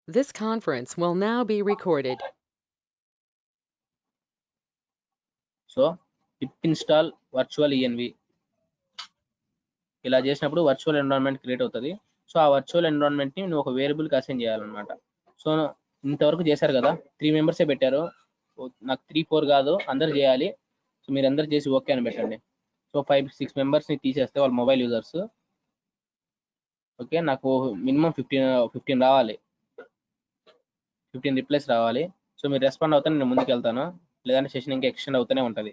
This conference will now be recorded. So pip install virtual ENV ఇలా చేసినప్పుడు virtual environment create అవుతుంది. So ఆ virtual environment ని నువ్వు ఒక వేరియబుల్కి అసైన్ చేయాలన్నమాట. సో ఇంతవరకు చేశారు కదా, 3 మెంబర్సే పెట్టారు. నాకు 3-4 కాదు, అందరు చేయాలి. సో మీరు అందరు చేసి ఓకే అని పెట్టండి. సో 5-6 మెంబర్స్ని తీసేస్తే వాళ్ళ మొబైల్ యూజర్స్. ఓకే, నాకు మినిమం 15 రావాలి, 15 రిప్లైస్ రావాలి. సో మీరు రెస్పాండ్ అవుతాను, నేను ముందుకు వెళ్తాను, లేదంటే సెషన్ ఇంకా ఎక్స్టెండ్ అవుతూనే ఉంటుంది.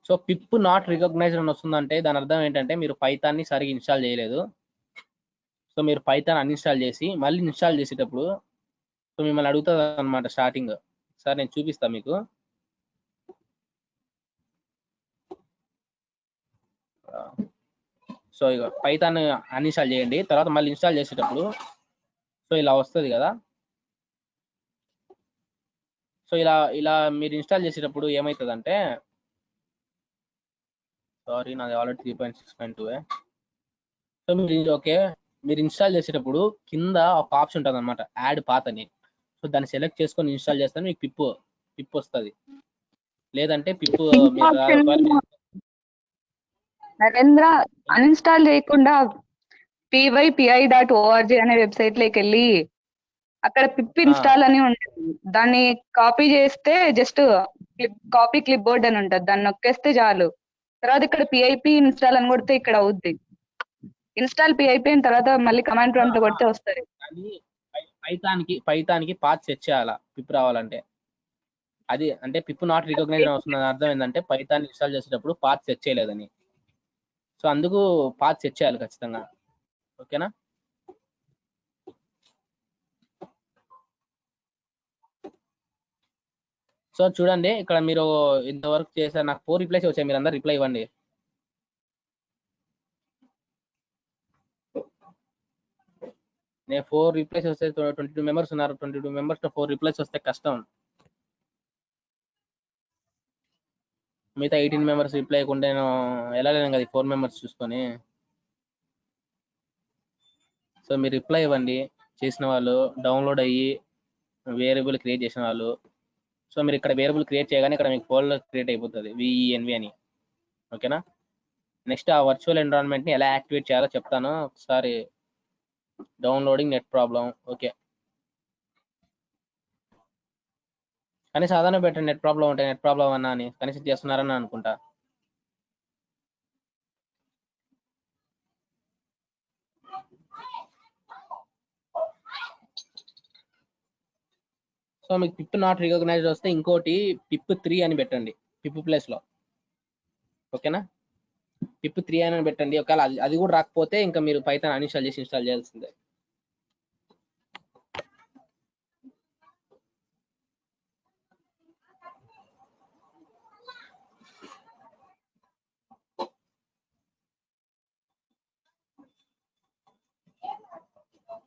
సో పిప్ నాట్ రికగ్నైజ్డ్ అని వస్తుందంటే దాని అర్థం ఏంటంటే మీరు పైథాన్ని సరిగ్గా ఇన్స్టాల్ చేయలేదు. సో మీరు పైథాన్ అన్ఇన్స్టాల్ చేసి మళ్ళీ ఇన్స్టాల్ చేసేటప్పుడు సో మిమ్మల్ని అడుగుతుంది అనమాట స్టార్టింగ్. సార్ నేను చూపిస్తాను మీకు. సో ఇక పైథాన్ అన్ఇన్స్టాల్ చేయండి, తర్వాత మళ్ళీ ఇన్స్టాల్ చేసేటప్పుడు సో ఇలా వస్తుంది కదా. సో ఇలా ఇలా మీరు ఇన్స్టాల్ చేసేటప్పుడు ఏమవుతుందంటే, సారీ నాది ఆల్రెడీ 3.6.2. సో మీరు ఓకే, మీరు ఇన్స్టాల్ చేసేటప్పుడు కింద ఒక ఆప్షన్ ఉంటుంది అనమాట, యాడ్ పాత్ అని. సో దాన్ని సెలెక్ట్ చేసుకొని ఇన్స్టాల్ చేస్తే మీకు పిప్ వస్తుంది. లేదంటే పిప్ నరేంద్ర అన్ఇన్స్టాల్ చేయకుండా pypi.org అనే వెబ్సైట్ లోకి వెళ్ళి అక్కడ పిప్ ఇన్స్టాల్ అని ఉంటుంది. దాన్ని కాపీ చేస్తే జస్ట్ కాపీ క్లిప్ బోర్డ్ అని ఉంటుంది, దాన్ని నొక్కేస్తే చాలు. తర్వాత ఇక్కడ పిఐపి ఇన్స్టాల్ అని కొడితే ఇక్కడ అవుద్ది. ఇన్స్టాల్ పిఐపి అయిన తర్వాత మళ్ళీ కమాండ్ ప్రాంప్ట్ కొడితే వస్తుంది. పైథాన్కి పాత్ సెట్ చేయాలా పిప్ రావాలంటే. అది అంటే పిప్ నాట్ రికగ్నైజ్ వస్తుంది అర్థం ఏంటంటే పైథాన్ ఇన్స్టాల్ చేసేటప్పుడు పాత్ సెట్ చేయలేదని. సో అందుకు పాత్ సెట్ చేయాలి ఖచ్చితంగా. ఓకేనా? సో చూడండి ఇక్కడ మీరు ఇంతవరకు చేశారు, నాకు 4 రిప్లైస్ వచ్చాయి, మీరు అందరు రిప్లై ఇవ్వండి. నేను 4 రిప్లైస్ వస్తే 22 మెంబర్స్ ఉన్నారు, 22 మెంబర్స్ 4 రిప్లైస్ వస్తే కష్టం. మిగతా 18 మెంబర్స్ రిప్లై అయ్యకుండా నేను వెళ్ళలేను కదా 4 మెంబర్స్ చూసుకొని. సో మీరు రిప్లై ఇవ్వండి చేసిన వాళ్ళు, డౌన్లోడ్ అయ్యి వేరియబుల్ క్రియేట్ చేసిన వాళ్ళు. సో మీరు ఇక్కడ వేరియబుల్ క్రియేట్ చేయగానే ఇక్కడ మీకు ఫోల్డర్ క్రియేట్ అయిపోతుంది విఈఎన్వి అని. ఓకేనా? నెక్స్ట్ ఆ వర్చువల్ ఎన్విరాన్మెంట్ని ఎలా యాక్టివేట్ చేయాలో చెప్తాను ఒకసారి. Downloading net problem. ఓకే, కానీ సాధారణ పెట్టండి, నెట్ ప్రాబ్లం ఉంటే నెట్ ప్రాబ్లం అన్నా అని కనీసం చేస్తున్నారని అనుకుంటా. సో మీకు పిప్ నాట్ రికగ్నైజ్డ్ వస్తే ఇంకోటి పిప్ 3 అని పెట్టండి పిప్ ప్లేస్ లో. ఓకేనా? పిప్ 3 అని పెట్టండి. ఒకవేళ అది కూడా రాకపోతే ఇంకా మీరు పైథాన్ అన్ఇన్స్టాల్ చేసి ఇన్స్టాల్ చేయాల్సిందే.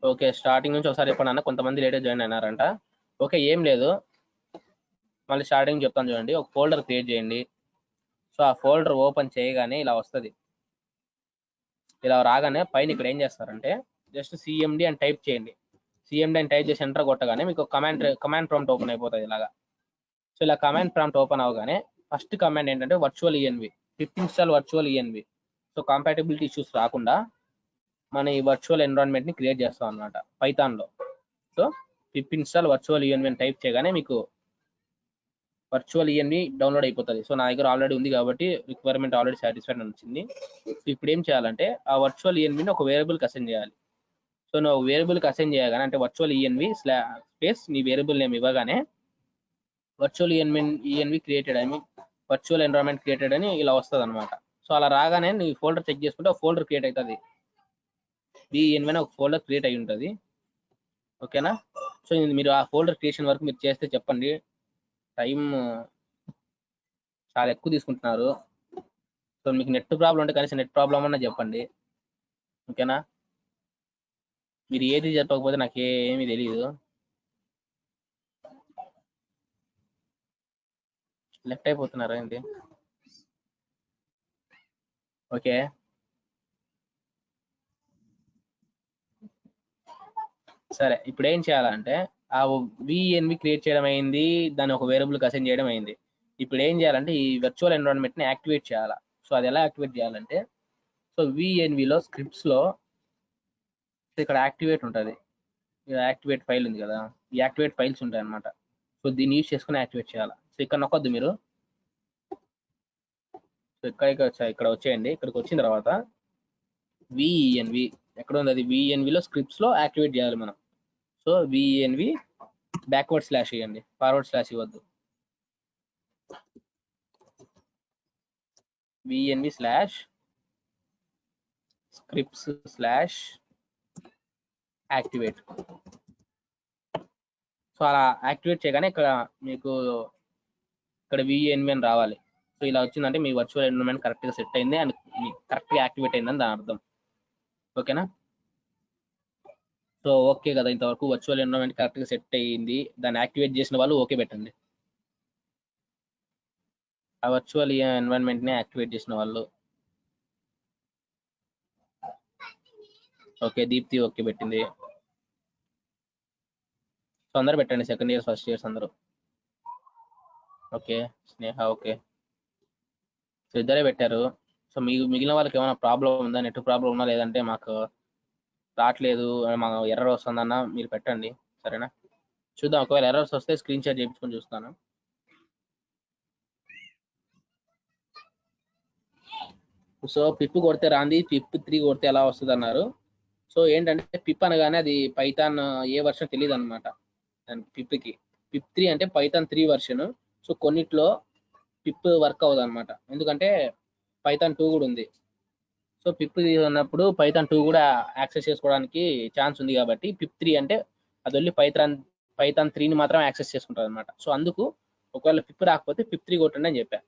ఓకే, స్టార్టింగ్ నుంచి ఒకసారి చెప్పండి అన్న, కొంతమంది లేట్గా జాయిన్ అయినారంట. ఓకే, ఏం లేదు, మళ్ళీ స్టార్టింగ్ చెప్తాను చూడండి. ఒక ఫోల్డర్ క్రియేట్ చేయండి. సో ఆ ఫోల్డర్ ఓపెన్ చేయగానే ఇలా వస్తుంది. ఇలా రాగానే పైన ఇక్కడ ఏం చేస్తారంటే జస్ట్ సిఎండి అని టైప్ చేయండి. సిఎండి అని టైప్ చేసి ఎంటర్ కొట్టగానే మీకు కమాండ్ ప్రాంప్ట్ ఓపెన్ అయిపోతుంది ఇలాగా. సో ఇలా కమాండ్ ప్రాంప్ట్ ఓపెన్ అవగానే ఫస్ట్ కమాండ్ ఏంటంటే virtual ENV, pip install virtual ENV. So compatibility issues రాకుండా మన ఈ వర్చువల్ ఎన్విరాన్మెంట్ ని క్రియేట్ చేస్తాం అనమాట పైథాన్ లో. So pip install virtual ENV అని టైప్ చేయగానే మీకు వర్చువల్ ఈఎన్వి డౌన్లోడ్ అయిపోతుంది. సో నా దగ్గర ఆల్రెడీ ఉంది కాబట్టి రిక్వైర్మెంట్ ఆల్రెడీ సాటిస్ఫైడ్ అని వచ్చింది. ఇప్పుడు ఏం చేయాలంటే ఆ వర్చువల్ ఈఎన్విని ఒక వేరియబుల్కి అసైన్ చేయాలి. సో నువ్వు వేరియబుల్కి అసైన్ చేయగానే అంటే వర్చువల్ ఈఎన్వి స్పేస్ నీ వేరియబుల్ నేమ్ ఇవ్వగానే వర్చువల్ ఈఎన్వి క్రియేటెడ్ అని, వర్చువల్ ఎన్విరాన్మెంట్ క్రియేటెడ్ అని ఇలా వస్తుంది అనమాట. సో అలా రాగానే నీ ఫోల్డర్ చెక్ చేసుకుంటే ఒక ఫోల్డర్ క్రియేట్ అవుతుంది. ఈఎన్వి అని ఒక ఫోల్డర్ క్రియేట్ అయి ఉంటుంది. ఓకేనా? సో మీరు ఆ ఫోల్డర్ క్రియేషన్ వరకు మీరు చేస్తే చెప్పండి, టైం చాలా ఎక్కువ తీసుకుంటున్నారు. సో మీకు నెట్ ప్రాబ్లం ఉంటే కనీసం నెట్ ప్రాబ్లం అన్నా చెప్పండి. ఓకేనా? మీరు ఏది చెప్పకపోతే నాకు ఏమీ తెలియదు. లెఫ్ట్ అయిపోతున్నారా ఏంటి? ఓకే, సరే. ఇప్పుడు ఏం చేయాలంటే ఆ విఎన్వి క్రియేట్ చేయడం అయింది, దాన్ని ఒక వేరియబుల్కి అసైన్ చేయడం అయింది. ఇప్పుడు ఏం చేయాలంటే ఈ వర్చువల్ ఎన్విరాన్మెంట్ని యాక్టివేట్ చేయాలా. సో అది ఎలా యాక్టివేట్ చేయాలంటే, సో విఎన్విలో స్క్రిప్ట్స్లో ఇక్కడ యాక్టివేట్ ఉంటుంది, యాక్టివేట్ ఫైల్ ఉంది కదా, ఈ యాక్టివేట్ ఫైల్స్ ఉంటాయి అనమాట. సో దీన్ని యూజ్ చేసుకుని యాక్టివేట్ చేయాలి. సో ఇక్కడ నొక్కొద్దు మీరు. సో ఇక్కడ వచ్చేయండి. ఇక్కడికి వచ్చిన తర్వాత విఎన్వి ఎక్కడ ఉంది, అది విఎన్విలో స్క్రిప్ట్స్లో యాక్టివేట్ చేయాలి మనం. సో విఎన్వి బ్యాక్వర్డ్ స్లాష్ ఇవ్వండి, ఫార్వర్డ్ స్లాష్ ఇవ్వద్దు. విఎన్వి slash scripts slash activate. So అలా యాక్టివేట్ చేయగానే ఇక్కడ మీకు ఇక్కడ విఎన్వి అని రావాలి. సో ఇలా వచ్చిందంటే మీ వర్చువల్ ఎన్విరాన్మెంట్ కరెక్ట్గా సెట్ అయింది అండ్ కరెక్ట్గా యాక్టివేట్ అయిందని దాని అర్థం. ఓకేనా? సో ఓకే కదా, ఇంతవరకు వర్చువల్ ఎన్విరాన్మెంట్ కరెక్ట్గా సెట్ అయ్యింది. దాన్ని యాక్టివేట్ చేసిన వాళ్ళు ఓకే పెట్టండి. ఆ వర్చువల్ ఎన్విరాన్మెంట్ని యాక్టివేట్ చేసిన వాళ్ళు ఓకే. దీప్తి ఓకే పెట్టింది. సో అందరూ పెట్టండి, సెకండ్ ఇయర్స్ ఫస్ట్ ఇయర్స్ అందరూ. ఓకే, స్నేహ ఓకే. సో ఇద్దరే పెట్టారు. సో మిగిలిన వాళ్ళకి ఏమైనా ప్రాబ్లం ఉందా, నెట్ ప్రాబ్లం ఉన్నా, లేదంటే మాకు రావట్లేదు, మాకు ఎర్రర్ వస్తుందన్నా మీరు పెట్టండి, సరేనా? చూద్దాం, ఒకవేళ ఎర్రర్స్ వస్తే స్క్రీన్ షాట్ చేయించుకొని చూస్తాను. సో పిప్ కొడితే రాంది, పిప్ 3 కొడితే ఎలా వస్తుంది అన్నారు. సో ఏంటంటే పిప్ అనగానే అది పైథాన్ ఏ వర్షన్ తెలియదు అనమాట పిప్కి. పిప్ 3 అంటే పైథాన్ 3 వర్షన్. సో కొన్నిట్లో పిప్ వర్క్ అవ్వదు అనమాట, ఎందుకంటే పైథాన్ 2 కూడా ఉంది. సో పిప్ ఉన్నప్పుడు పైథాన్ 2 కూడా యాక్సెస్ చేసుకోవడానికి ఛాన్స్ ఉంది, కాబట్టి పిప్ 3 అంటే అది వెళ్ళి పైథాన్ 3ని మాత్రం యాక్సెస్ చేసుకుంటారు అనమాట. సో అందుకు ఒకవేళ పిప్ రాకపోతే పిప్ 3 కొట్టండి అని చెప్పా.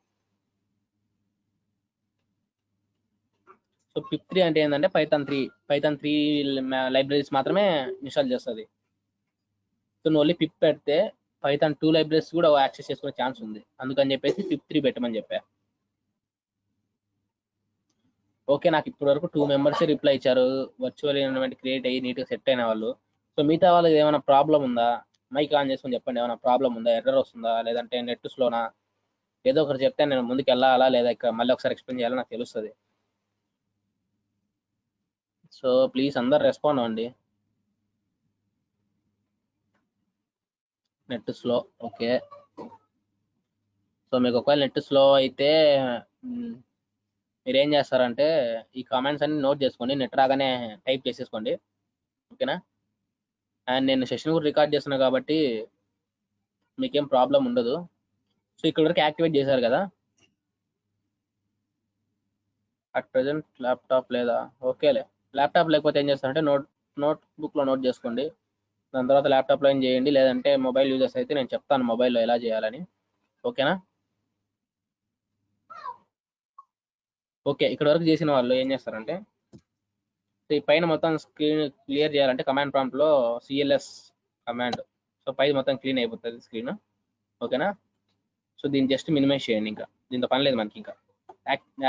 సో పిప్ 3 అంటే ఏంటంటే పైథాన్ 3 లైబ్రరీస్ మాత్రమే ఇన్స్టాల్ చేస్తుంది. సో నువ్వు ఓన్లీ పిప్ పెడితే పైథాన్ 2 లైబ్రరీస్ కూడా యాక్సెస్ చేసుకునే ఛాన్స్ ఉంది, అందుకని చెప్పేసి పిప్ 3 పెట్టమని చెప్పా. ఓకే, నాకు ఇప్పటి వరకు 2 మెంబర్స్ రిప్లై ఇచ్చారు, వర్చువల్ ఎన్విరాన్మెంట్ క్రియేట్ అయ్యి నీట్గా సెట్ అయిన వాళ్ళు. సో మిగతా వాళ్ళకి ఏమైనా ప్రాబ్లం ఉందా, మైక్ ఆన్ చేసుకొని చెప్పండి. ఏమైనా ప్రాబ్లం ఉందా, ఎర్రర్ వస్తుందా, లేదంటే నెట్ స్లోనా, ఏదో ఒకటి చెప్తే నేను ముందుకు వెళ్ళాలా లేదా ఇక్కడ మళ్ళీ ఒకసారి ఎక్స్ప్లెయిన్ చేయాలా నాకు తెలుస్తుంది. సో ప్లీజ్ అందరు రెస్పాండ్ అవ్వండి. Net slow okay. సో మీకు ఒకవేళ నెట్ స్లో అయితే మీరు ఏం చేస్తారంటే ఈ కామెంట్స్ అన్ని నోట్ చేసుకోండి, నెట్ రాగానే టైప్ చేసేసుకోండి, ఓకేనా? అండ్ నేను సెషన్ కూడా రికార్డ్ చేస్తున్నా కాబట్టి మీకేం ప్రాబ్లం ఉండదు. సో ఇక్కడ వరకు యాక్టివేట్ చేశారు కదా. అట్ ప్రజెంట్ ల్యాప్టాప్ లేదా, ఓకేలే. ల్యాప్టాప్ లేకపోతే ఏం చేస్తారంటే నోట్బుక్లో నోట్ చేసుకోండి, దాని తర్వాత ల్యాప్టాప్లో ఏం చేయండి, లేదంటే మొబైల్ యూజర్స్ అయితే నేను చెప్తాను మొబైల్లో ఎలా చేయాలని, ఓకేనా? ఓకే, ఇక్కడ వరకు చేసిన వాళ్ళు ఏం చేస్తారంటే ఈ పైన మొత్తం స్క్రీన్ క్లియర్ చేయాలంటే కమాండ్ ప్రాంప్ట్లో సిఎల్ఎస్ కమాండ్, సో పై మొత్తం క్లీన్ అయిపోతుంది స్క్రీన్, ఓకేనా? సో దీన్ని జస్ట్ మినిమైజ్ చేయండి, ఇంకా దీంతో పని లేదు మనకి. ఇంకా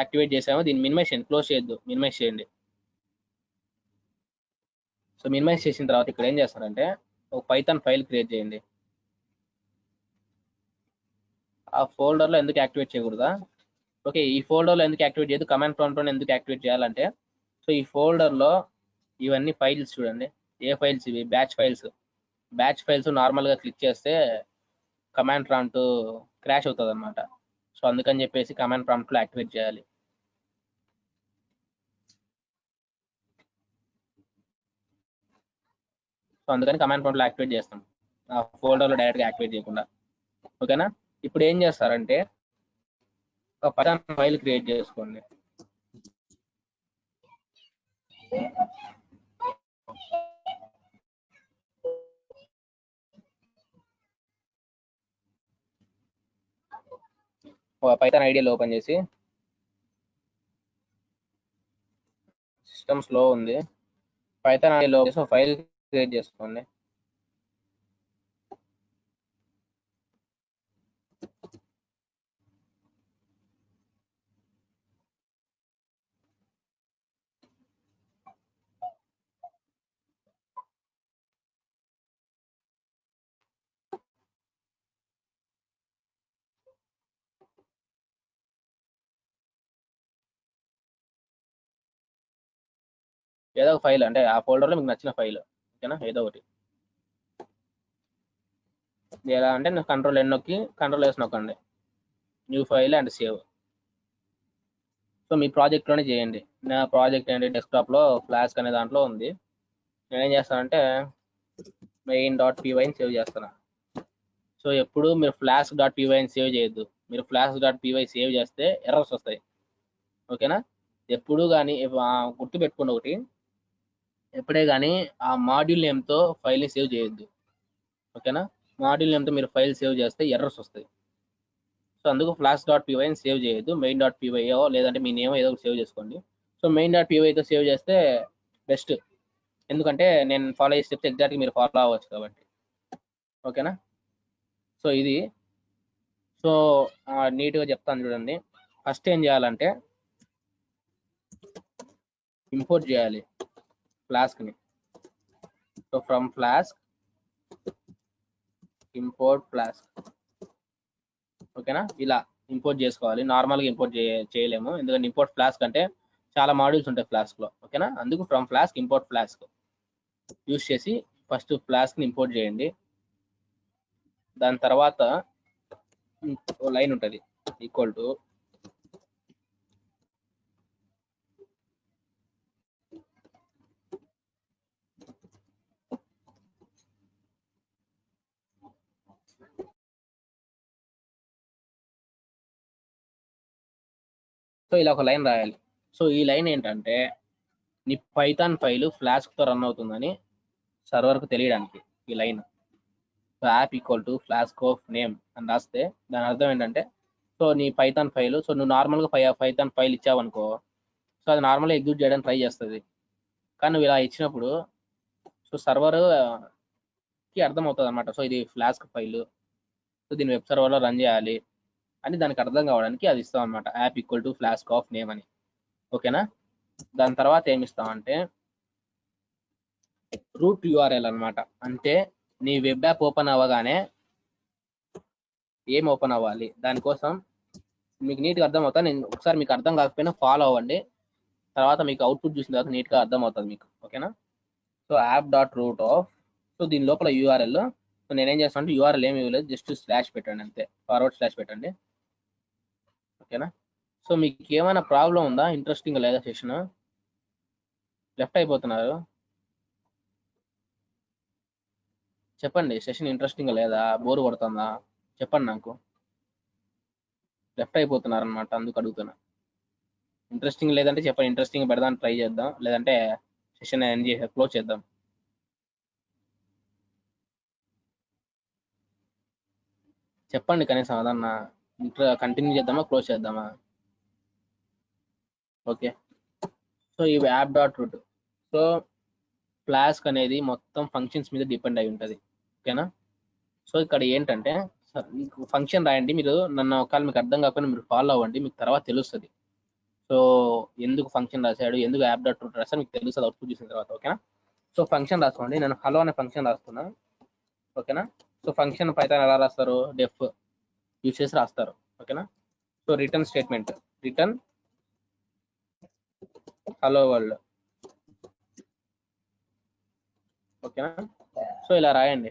యాక్టివేట్ చేసాము, దీన్ని మినిమైజ్ చేయండి, క్లోజ్ చేయొద్దు, మినిమైజ్ చేయండి. సో మినిమైజ్ చేసిన తర్వాత ఇక్కడ ఏం చేస్తారంటే ఒక పైథాన్ ఫైల్ క్రియేట్ చేయండి. ఆ ఫోల్డర్లో ఎందుకు యాక్టివేట్ చేయకూడదా? ఓకే, ఈ ఫోల్డర్లో ఎందుకు యాక్టివేట్ చేయదు, కమాండ్ ప్రాంప్ట్లో ఎందుకు యాక్టివేట్ చేయాలంటే, సో ఈ ఫోల్డర్లో ఇవన్నీ ఫైల్స్ చూడండి. ఏ ఫైల్స్ ఇవి? బ్యాచ్ ఫైల్స్ నార్మల్గా క్లిక్ చేస్తే కమాండ్ ప్రాంప్ట్ క్రాష్ అవుతుంది అనమాట. సో అందుకని చెప్పేసి కమాండ్ ప్రాంప్ట్లో యాక్టివేట్ చేయాలి. సో అందుకని కమాండ్ ప్రాంప్ట్లో యాక్టివేట్ చేస్తాం, ఆ ఫోల్డర్లో డైరెక్ట్గా యాక్టివేట్ చేయకుండా, ఓకేనా? ఇప్పుడు ఏం చేస్తారంటే ఒక పైథాన్ ఫైల్ క్రియేట్ చేసుకోండి. పైథాన్ ఐడియాలో ఓపెన్ చేసి, సిస్టమ్ స్లో ఉంది, పైథాన్ ఐడియాలో ఫైల్ క్రియేట్ చేసుకోండి. ఏదో ఒక ఫైల్, అంటే ఆ ఫోల్డర్లో మీకు నచ్చిన ఫైల్, ఓకేనా, ఏదో ఒకటి. ఎలా అంటే నేను కంట్రోల్ ఎన్ నొక్కి కంట్రోల్ ఎస్ నొక్కండి, new file and save. So మీ ప్రాజెక్ట్లోనే చేయండి. నా ప్రాజెక్ట్ ఏంటి, డెస్క్టాప్లో ఫ్లాస్క్ అనే దాంట్లో ఉంది. నేనేం చేస్తానంటే main.py సేవ్ చేస్తాను. సో ఎప్పుడు మీరు flask.py సేవ్ చేయొద్దు. మీరు flask.py సేవ్ చేస్తే ఎర్రర్స్ వస్తాయి, ఓకేనా. ఎప్పుడు కానీ గుర్తుపెట్టుకోండి ఒకటి, ఎప్పుడే కానీ ఆ మాడ్యూల్ నేమ్తో ఫైల్ని సేవ్ చేయొద్దు, ఓకేనా. మాడ్యూల్ నేమ్తో మీరు ఫైల్ సేవ్ చేస్తే ఎర్రర్స్ వస్తాయి. సో అందుకు flask.py సేవ్ చేయొద్దు, main.py లేదంటే మీ నేమ్ ఏదో ఒకటి సేవ్ చేసుకోండి. సో main.py సేవ్ చేస్తే బెస్ట్, ఎందుకంటే నేను ఫాలో చేసి చెప్తే ఎగ్జాక్ట్గా మీరు ఫాలో అవ్వచ్చు కాబట్టి, ఓకేనా. సో ఇది, సో నీట్గా చెప్తాను చూడండి. ఫస్ట్ ఏం చేయాలంటే ఇంపోర్ట్ చేయాలి ఫ్లాస్క్ని. So from Flask import Flask, ఓకేనా. ఇలా ఇంపోర్ట్ చేసుకోవాలి. నార్మల్గా ఇంపోర్ట్ చేయలేము, ఎందుకంటే ఇంపోర్ట్ ఫ్లాస్క్ అంటే చాలా మాడ్యూల్స్ ఉంటాయి ఫ్లాస్క్లో, ఓకేనా. అందుకు from Flask import flask use చేసి ఫస్ట్ ఫ్లాస్క్ని ఇంపోర్ట్ చేయండి. దాని తర్వాత లైన్ ఉంటుంది ఈక్వల్ టు సో ఇలా ఒక లైన్ రాయాలి. సో ఈ లైన్ ఏంటంటే నీ పైథాన్ ఫైల్ ఫ్లాస్క్తో రన్ అవుతుందని సర్వర్కు తెలియడానికి ఈ line. So app equal to flask of name అని రాస్తే దాని అర్థం ఏంటంటే, సో నీ పైథాన్ ఫైల్, సో నువ్వు నార్మల్గా పైథాన్ ఫైల్ ఇచ్చావనుకో, సో అది నార్మల్గా ఎగ్జిక్యూట్ చేయడానికి ట్రై చేస్తుంది. కానీ నువ్వు ఇలా ఇచ్చినప్పుడు సో సర్వర్కి అర్థమవుతుంది అనమాట, సో ఇది ఫ్లాస్క్ ఫైల్, సో దీన్ని వెబ్ సర్వర్లో రన్ చేయాలి అని దానికి అర్థం కావడానికి అది ఇస్తాం అనమాట, app equal to flask of name అని, ఓకేనా. దాని తర్వాత ఏమి ఇస్తామంటే రూట్ యూఆర్ఎల్ అనమాట. అంటే నీ వెబ్ యాప్ ఓపెన్ అవ్వగానే ఏం ఓపెన్ అవ్వాలి, దానికోసం మీకు నీట్గా అర్థం అవుతా. నేను ఒకసారి మీకు అర్థం కాకపోయినా ఫాలో అవ్వండి, తర్వాత మీకు అవుట్పుట్ చూసిన తర్వాత నీట్గా అర్థం అవుతుంది మీకు, ఓకేనా. సో యాప్.రూట్ ఆఫ్, సో దీని లోపల యూఆర్ఎల్, సో నేనేం చేస్తాను అంటే యూఆర్ఎల్ ఏమి ఇవ్వలేదు, జస్ట్ స్లాష్ పెట్టండి అంతే, ఫార్వర్డ్ స్లాష్ పెట్టండి, ఓకేనా. సో మీకు ఏమైనా ప్రాబ్లం ఉందా, ఇంట్రెస్టింగ్ లేదా సెషన్, లెఫ్ట్ అయిపోతున్నారు చెప్పండి. సెషన్ ఇంట్రెస్టింగ్ లేదా, బోర్ కొడుతుందా చెప్పండి నాకు. లెఫ్ట్ అయిపోతున్నారు అనమాట, అందుకు అడుగుతున్నా. ఇంట్రెస్టింగ్ లేదంటే చెప్పండి, ఇంట్రెస్టింగ్ పెడదాం ట్రై చేద్దాం, లేదంటే సెషన్ ఎండ్ చేసి క్లోజ్ చేద్దాం. చెప్పండి కనీసం అదన్నా, కంటిన్యూ చేద్దామా క్లోజ్ చేద్దామా. ఓకే, సో ఈ యాప్.రూట్, సో ఫ్లాస్క్ అనేది మొత్తం ఫంక్షన్స్ మీద డిపెండ్ అయి ఉంటుంది, ఓకేనా. సో ఇక్కడ ఏంటంటే మీకు ఫంక్షన్ రాయండి, మీరు నన్ను ఒకవేళ మీకు అర్థం కాకుండా మీరు ఫాలో అవ్వండి, మీకు తర్వాత తెలుస్తుంది. సో ఎందుకు ఫంక్షన్ రాశాడు, ఎందుకు యాప్.రూట్ రాశాడు మీకు తెలుస్తుంది అవుట్పుట్ చూసిన తర్వాత, ఓకేనా. సో ఫంక్షన్ రాసుకోండి, నేను హలో అనే ఫంక్షన్ రాస్తున్నా, ఓకేనా. సో ఫంక్షన్ పైథాన్ ఎలా రాస్తారు, డెఫ్ యూస్ చేసి రాస్తారు, ఓకేనా. So return statement, return hello world, ఓకేనా. సో ఇలా రాయండి.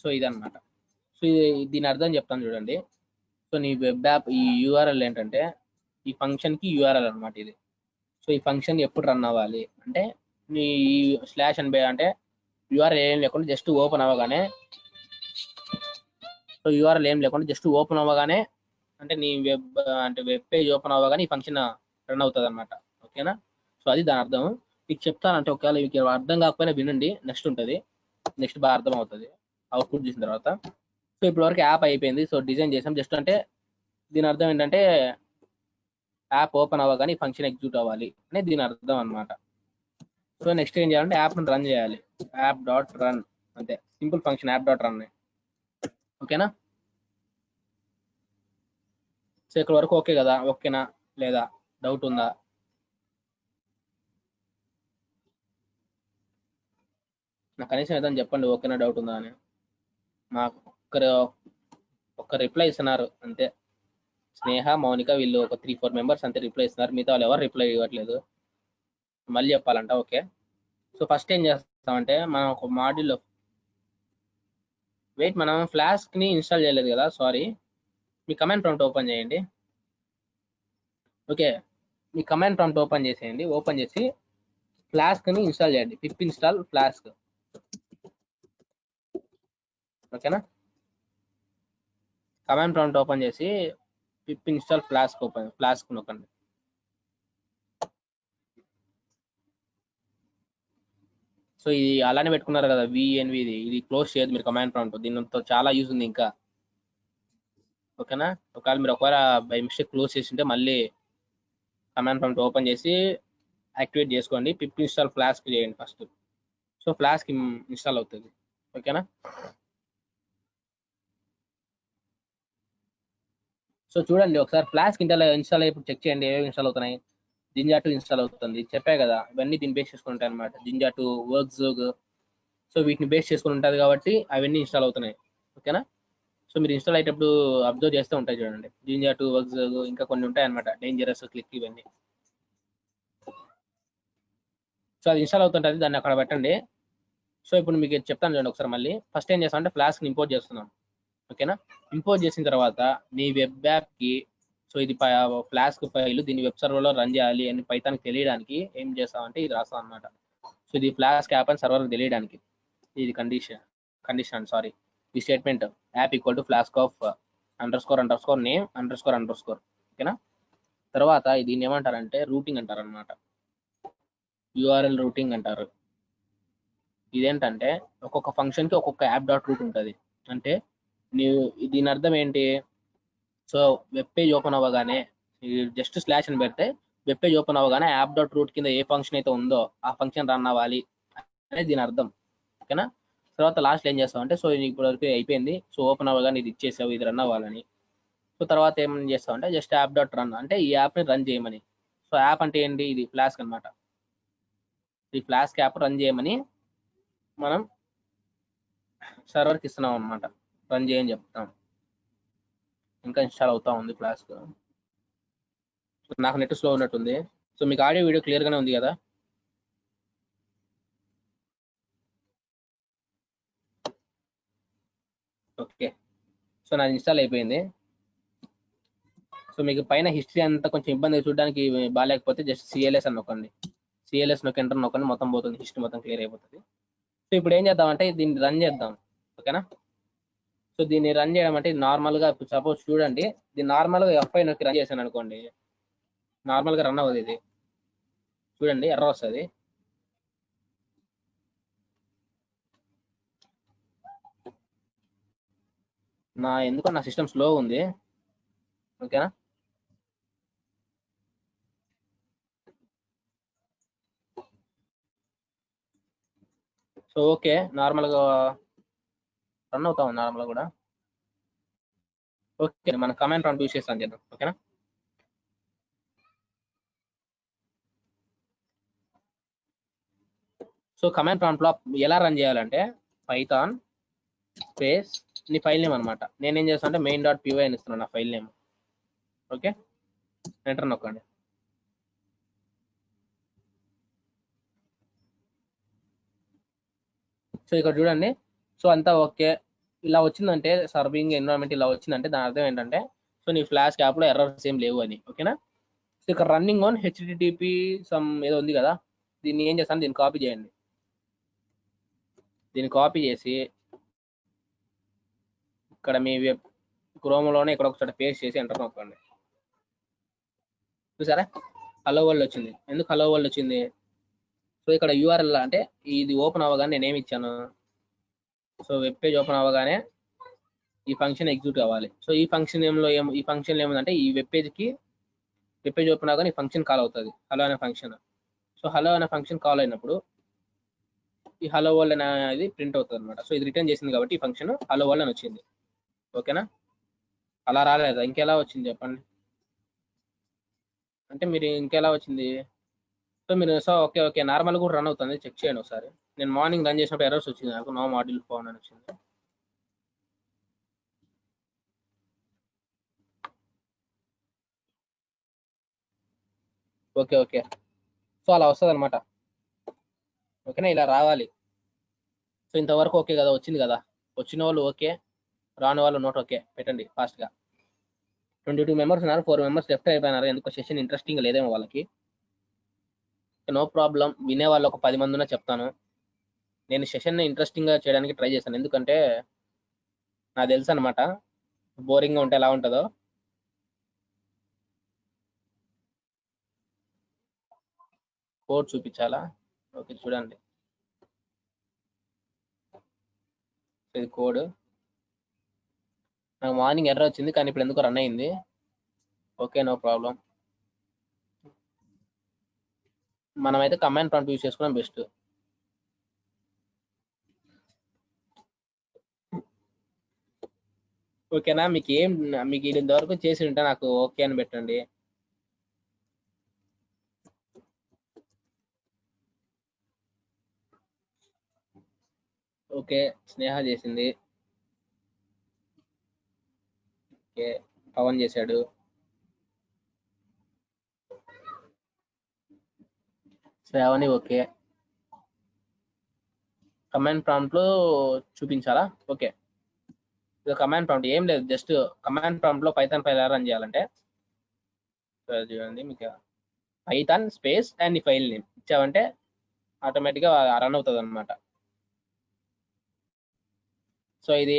సో ఇదన్నమాట. సో దీని అర్థం చెప్తాను చూడండి. సో నీ వెబ్ యాప్ ఈ యూఆర్ఎల్ ఏంటంటే ఈ ఫంక్షన్కి యూఆర్ఎల్ అనమాట ఇది. సో ఈ ఫంక్షన్ ఎప్పుడు రన్ అవ్వాలి అంటే నీ స్లాష్ అని అంటే యూఆర్ఎల్ ఏం లేకుండా జస్ట్ ఓపెన్ అవ్వగానే, సో యూఆర్ఎల్ ఏం లేకుండా జస్ట్ ఓపెన్ అవ్వగానే అంటే నీ వెబ్ పేజ్ ఓపెన్ అవ్వగానే ఈ ఫంక్షన్ రన్ అవుతుంది అనమాట, ఓకేనా. సో అది దాని అర్థం. మీకు చెప్తానంటే ఒకవేళ మీకు అర్థం కాకపోయినా వినండి, నెక్స్ట్ ఉంటుంది, నెక్స్ట్ బాగా అర్థం అవుతుంది అవుట్పుట్ చూసిన తర్వాత. సో ఇప్పటి వరకు యాప్ అయిపోయింది, సో డిజైన్ చేసాం జస్ట్, అంటే దీని అర్థం ఏంటంటే యాప్ ఓపెన్ అవ్వగానే ఫంక్షన్ ఎగ్జిక్యూట్ అవ్వాలి అని దీని అర్థం అనమాట. సో నెక్స్ట్ ఏం చేయాలంటే యాప్ని రన్ చేయాలి, యాప్.రన్ అంతే, సింపుల్ ఫంక్షన్ యాప్.రన్, ఓకేనా. సో ఇక్కడ వరకు ఓకే కదా, ఓకేనా లేదా డౌట్ ఉందా. నాకు కనీసం ఏదైనా చెప్పండి, ఓకేనా డౌట్ ఉందా అని. మాకు ఒక్క రిప్లై ఇస్తున్నారు అంతే. స్నేహ, మౌనిక వీళ్ళు ఒక 3-4 మెంబర్స్ అంతే రిప్లై ఇస్తున్నారు. మిగతా వాళ్ళు ఎవరు రిప్లై ఇవ్వట్లేదు. మళ్ళీ చెప్పాలంట. ఓకే. సో ఫస్ట్ ఏం చేస్తామంటే మనం ఒక మాడ్యూల్లో వెయిట్ మనం ఫ్లాస్క్ని ఇన్స్టాల్ చేయలేదు కదా, సారీ. మీ కమాండ్ ప్రాంప్ట్ ఓపెన్ చేయండి. ఓకే, మీ కమాండ్ ప్రాంప్ట్ ఓపెన్ చేసేయండి. ఓపెన్ చేసి ఫ్లాస్క్ని ఇన్స్టాల్ చేయండి. పిప్ ఇన్స్టాల్ ఫ్లాస్క్. ఓకేనా, కమాండ్ ప్రాంప్ట్ ఓపెన్ చేసి పిప్ ఇన్స్టాల్ ఫ్లాస్క్ నొక్కండి. సో ఇది అలానే పెట్టుకున్నారు కదా విఎన్వి, ఇది క్లోజ్ చేయదు మీరు కమాండ్ ప్రాంప్ట్. దీనితో చాలా యూజ్ ఉంది ఇంకా. ఓకేనా, ఒకవేళ బై మిస్టేక్ క్లోజ్ చేసింటే మళ్ళీ కమాండ్ ప్రాంప్ట్ ఓపెన్ చేసి యాక్టివేట్ చేసుకోండి. పిప్ ఇన్స్టాల్ ఫ్లాస్క్ చేయండి ఫస్ట్. సో ఫ్లాస్క్ ఇన్స్టాల్ అవుతుంది. ఓకేనా, సో చూడండి ఒకసారి ఫ్లాస్క్ ఇన్స్టాల్ అయ్యి చెక్ చేయండి ఏవేవి ఇన్స్టాల్ అవుతున్నాయి. జింజా 2 ఇన్స్టాల్ అవుతుంది, చెప్పా కదా. ఇవన్నీ దీన్ని బేస్ చేసుకుని ఉంటాయి అనమాట. జింజా 2, వర్క్ జోగ్, సో వీటిని బేస్ చేసుకుని ఉంటుంది కాబట్టి అవన్నీ ఇన్స్టాల్ అవుతున్నాయి. ఓకేనా, సో మీరు ఇన్స్టాల్ అయ్యేటప్పుడు అబ్జర్వ్ చేస్తూ ఉంటాయి చూడండి. జింజా 2, వర్క్ జోగ్, ఇంకా కొన్ని ఉంటాయి అనమాట, డేంజరస్, క్లిక్, ఇవన్నీ. సో అది ఇన్స్టాల్ అవుతుంటుంది, దాన్ని అక్కడ పెట్టండి. సో ఇప్పుడు మీకు చెప్తాను చూడండి ఒకసారి మళ్ళీ. ఫస్ట్ ఏం చేస్తాం అంటే ఫ్లాస్క్ని ఇంపోర్ట్ చేస్తున్నాం. ఓకేనా, ఇంపోర్ట్ చేసిన తర్వాత మీ వెబ్ యాప్కి, సో ఇది ఫ్లాస్క్ ఫైల్, దీన్ని వెబ్ సర్వర్లో రన్ చేయాలి అని పైథాన్కి తెలియడానికి ఏం చేస్తామంటే ఇది రాస్తాం అనమాట. సో ఇది ఫ్లాస్క్ యాప్ అని సర్వర్కి తెలియడానికి. ఇది కండిషన్ సారీ, ఈ statement app equal to flask of __name __. ఓకేనా, తర్వాత దీన్ని ఏమంటారంటే రూటింగ్ అంటారు అనమాట. యూఆర్ఎల్ రూటింగ్ అంటారు. ఇదేంటంటే ఒక్కొక్క ఫంక్షన్కి ఒక్కొక్క యాప్ డాట్ రూట్ ఉంటుంది. అంటే దీని అర్థం ఏంటి, సో వెబ్ పేజ్ ఓపెన్ అవ్వగానే జస్ట్ స్లాష్ అని పెడితే వెబ్ పేజ్ ఓపెన్ అవ్వగానే యాప్ డాట్ రూట్ కింద ఏ ఫంక్షన్ అయితే ఉందో ఆ ఫంక్షన్ రన్ అవ్వాలి అనేది దీని అర్థం. ఓకేనా, తర్వాత లాస్ట్ ఏం చేస్తామంటే, సో ఇప్పుడు వరకు అయిపోయింది, సో ఓపెన్ అవ్వగానే ఇది ఇచ్చేసావు, ఇది రన్ అవ్వాలని. సో తర్వాత ఏం చేస్తామంటే జస్ట్ యాప్ డాట్ రన్ అంటే ఈ యాప్ని రన్ చేయమని. సో యాప్ అంటే ఏంటి, ఇది ఫ్లాస్క్ అనమాట. ఈ ఫ్లాస్క్ యాప్ రన్ చేయమని మనం సర్వర్కి ఇస్తున్నాం అనమాట. రన్ చేయని చెప్తాం. ఇంకా ఇన్స్టాల్ అవుతా ఉంది ఫ్లాస్క్. నాకు నెట్ స్లో ఉన్నట్టుంది. సో మీకు ఆడియో వీడియో క్లియర్గానే ఉంది కదా. ఓకే, సో నాది ఇన్స్టాల్ అయిపోయింది. సో మీకు పైన హిస్టరీ అంతా కొంచెం ఇబ్బంది చూడడానికి బాగాలేకపోతే జస్ట్ సిఎల్ఎస్ అని నొక్కండి. సిఎల్ఎస్ నొక్కి ఎంటర్ నొక్కండి, మొత్తం పోతుంది, హిస్టరీ మొత్తం క్లియర్ అయిపోతుంది. సో ఇప్పుడు ఏం చేద్దామంటే దీన్ని రన్ చేద్దాం. ఓకేనా, సో దీన్ని రన్ చేయడం అంటే నార్మల్గా సపోజ్ చూడండి, దీన్ని నార్మల్గా F5 నొక్కి రన్ చేశాను అనుకోండి, నార్మల్గా రన్ అవ్వదు. ఇది చూడండి ఎర్రర్ వస్తుంది. ఎందుకో నా సిస్టమ్ స్లో ఉంది. ఓకేనా, సో ఓకే, నార్మల్గా రన్ అవుతా ఉంది నార్మల్గా కూడా. ఓకే, మన కమాండ్ ప్రాంప్ట్ యూస్ చేస్తాను చేద్దాం. ఓకేనా, సో కమాండ్ ప్రాంప్ట్ లో ఎలా రన్ చేయాలంటే పైథాన్ స్పేస్ నీ ఫైల్ నేమ్ అనమాట. నేనేం చేస్తాను అంటే main.py అని ఇస్తున్నాను నా ఫైల్ నేమ్. ఓకే, ఎంటర్ నొక్కండి. సో ఇక్కడ చూడండి, సో అంతా ఓకే. ఇలా వచ్చిందంటే సర్వింగ్ ఎన్విరాన్మెంట్ ఇలా వచ్చిందంటే దాని అర్థం ఏంటంటే సో నీ ఫ్లాష్ యాప్లో ఎర్రర్స్ ఏం లేవు అని. ఓకేనా, సో ఇక్కడ రన్నింగ్ ఆన్ HTTP సమ్ ఏదో ఉంది కదా, దీన్ని ఏం చేస్తాను, దీన్ని కాపీ చేయండి. దీన్ని కాపీ చేసి ఇక్కడ మీ వెబ్ క్రోమ్లోనే ఇక్కడ ఒకసారి పేస్ట్ చేసి ఎంటర్ నొక్కండి. చూసారా హలో వరల్డ్ వచ్చింది. ఎందుకు హలో వరల్డ్ వచ్చింది, సో ఇక్కడ యూఆర్ఎల్ అంటే ఇది ఓపెన్ అవ్వగానే నేనేమి ఇచ్చాను, సో వెబ్ పేజ్ ఓపెన్ అవ్వగానే ఈ ఫంక్షన్ ఎగ్జిక్యూట్ అవ్వాలి. సో ఈ ఫంక్షన్ ఏముందంటే ఈ వెబ్ పేజ్ ఓపెన్ అవ్వగానే ఈ ఫంక్షన్ కాల్ అవుతుంది, హలో అనే ఫంక్షన్. సో హలో అనే ఫంక్షన్ కాల్ అయినప్పుడు ఈ హలో వరల్డ్ అనేది ప్రింట్ అవుతుంది అనమాట. సో ఇది రిటర్న్ చేసింది కాబట్టి ఈ ఫంక్షన్ హలో వరల్డ్ అని వచ్చింది. ఓకేనా, అలా రాలేదా, ఇంకెలా వచ్చింది చెప్పండి, అంటే మీరు ఇంకెలా వచ్చింది. సో మీరు ఓకే నార్మల్ కూడా రన్ అవుతుంది, చెక్ చేయండి ఒకసారి. నేను మార్నింగ్ రన్ చేసినప్పుడు ఎర్రర్స్ వచ్చింది నాకు, నో మాడ్యూల్ ఫోన్ అని వచ్చింది. Okay okay. సో అలా వస్తుంది అనమాట. ఓకేనా, ఇలా రావాలి. సో ఇంతవరకు ఓకే కదా, వచ్చింది కదా. వచ్చిన వాళ్ళు ఓకే, రాని వాళ్ళు నోట్ ఓకే పెట్టండి ఫాస్ట్గా. 22 మెంబర్స్ ఉన్నారు, 4 మెంబర్స్ లెఫ్ట్ అయిపోయినారు, ఎందుకో సెషన్ ఇంట్రెస్టింగ్ లేదేమో వాళ్ళకి. నో ప్రాబ్లం, వినే వాళ్ళు ఒక 10 మంది ఉన్నా చెప్తాను. నేను సెషన్ ఇంట్రెస్టింగ్ గా చేయడానికి ట్రై చేశాను, ఎందుకంటే నాకు తెలుసు అనమాట బోరింగ్ గా ఉంటే ఎలా ఉంటుందో. కోడ్ చూపించాలా? ఓకే చూడండి, ఇది కోడ్. నాకు మార్నింగ్ ఎర్రర్ వచ్చింది, కానీ ఇప్పుడు ఎందుకు రన్ అయింది. Okay no problem. మనమైతే కమాండ్ ప్రాంప్ట్ యూస్ చేసుకోవడం బెస్ట్. ఓకేనా, మీకు ఇది ఇంతవరకు చేసి ఉంటే నాకు ఓకే అని పెట్టండి. ఓకే, స్నేహ చేసింది. ఓకే, పవన్ చేశాడు. శ్రావణి ఓకే. కమాండ్ ప్రాంప్ట్ లో చూపించాలా? ఓకే, ఇది కమాండ్ ప్రాంప్ట్ ఏం లేదు, జస్ట్ కమాండ్ ప్రాంప్ట్ లో పైథాన్ ఫైల్ రన్ చేయాలంటే చూడండి, మీకు పైథాన్ స్పేస్ అండ్ ఈ ఫైల్ నేమ్ ఇచ్చామంటే ఆటోమేటిక్గా రన్ అవుతుంది అనమాట. సో ఇది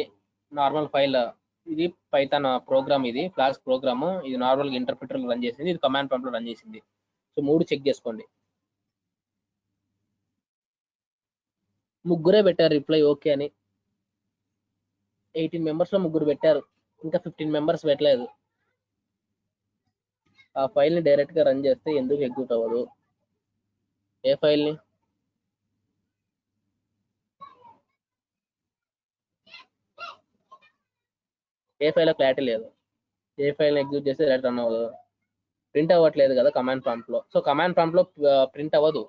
నార్మల్ ఫైల్, ఇది పైథాన్ ప్రోగ్రామ్, ఇది ఫ్లాష్ ప్రోగ్రామ్, ఇది నార్మల్గా ఇంటర్ప్రిటర్ రన్ చేసింది, ఇది కమాండ్ ప్రాంప్ట్ లో రన్ చేసింది. సో 3 చెక్ చేసుకోండి. ముగ్గురే పెట్టారు రిప్లై ఓకే అని. 18 మెంబర్స్ లో ముగ్గురు పెట్టారు, ఇంకా 15 మెంబర్స్ పెట్టలేదు. ఆ ఫైల్ ని డైరెక్ట్ గా రన్ చేస్తే ఎందుకు ఎగ్జిక్యూట్ అవ్వదు? ఏ ఫైల్ ని? ఏ ఫైల్ లో క్లారిటీ లేదు. ఏ ఫైల్ ని ఎగ్జిక్యూట్ చేస్తే డైరెక్ట్ రన్ అవ్వదు, ప్రింట్ అవ్వట్లేదు కదా కమాండ్ ప్రాంప్ట్ లో. సో కమాండ్ ప్రాంప్ట్ లో ప్రింట్ అవ్వదు.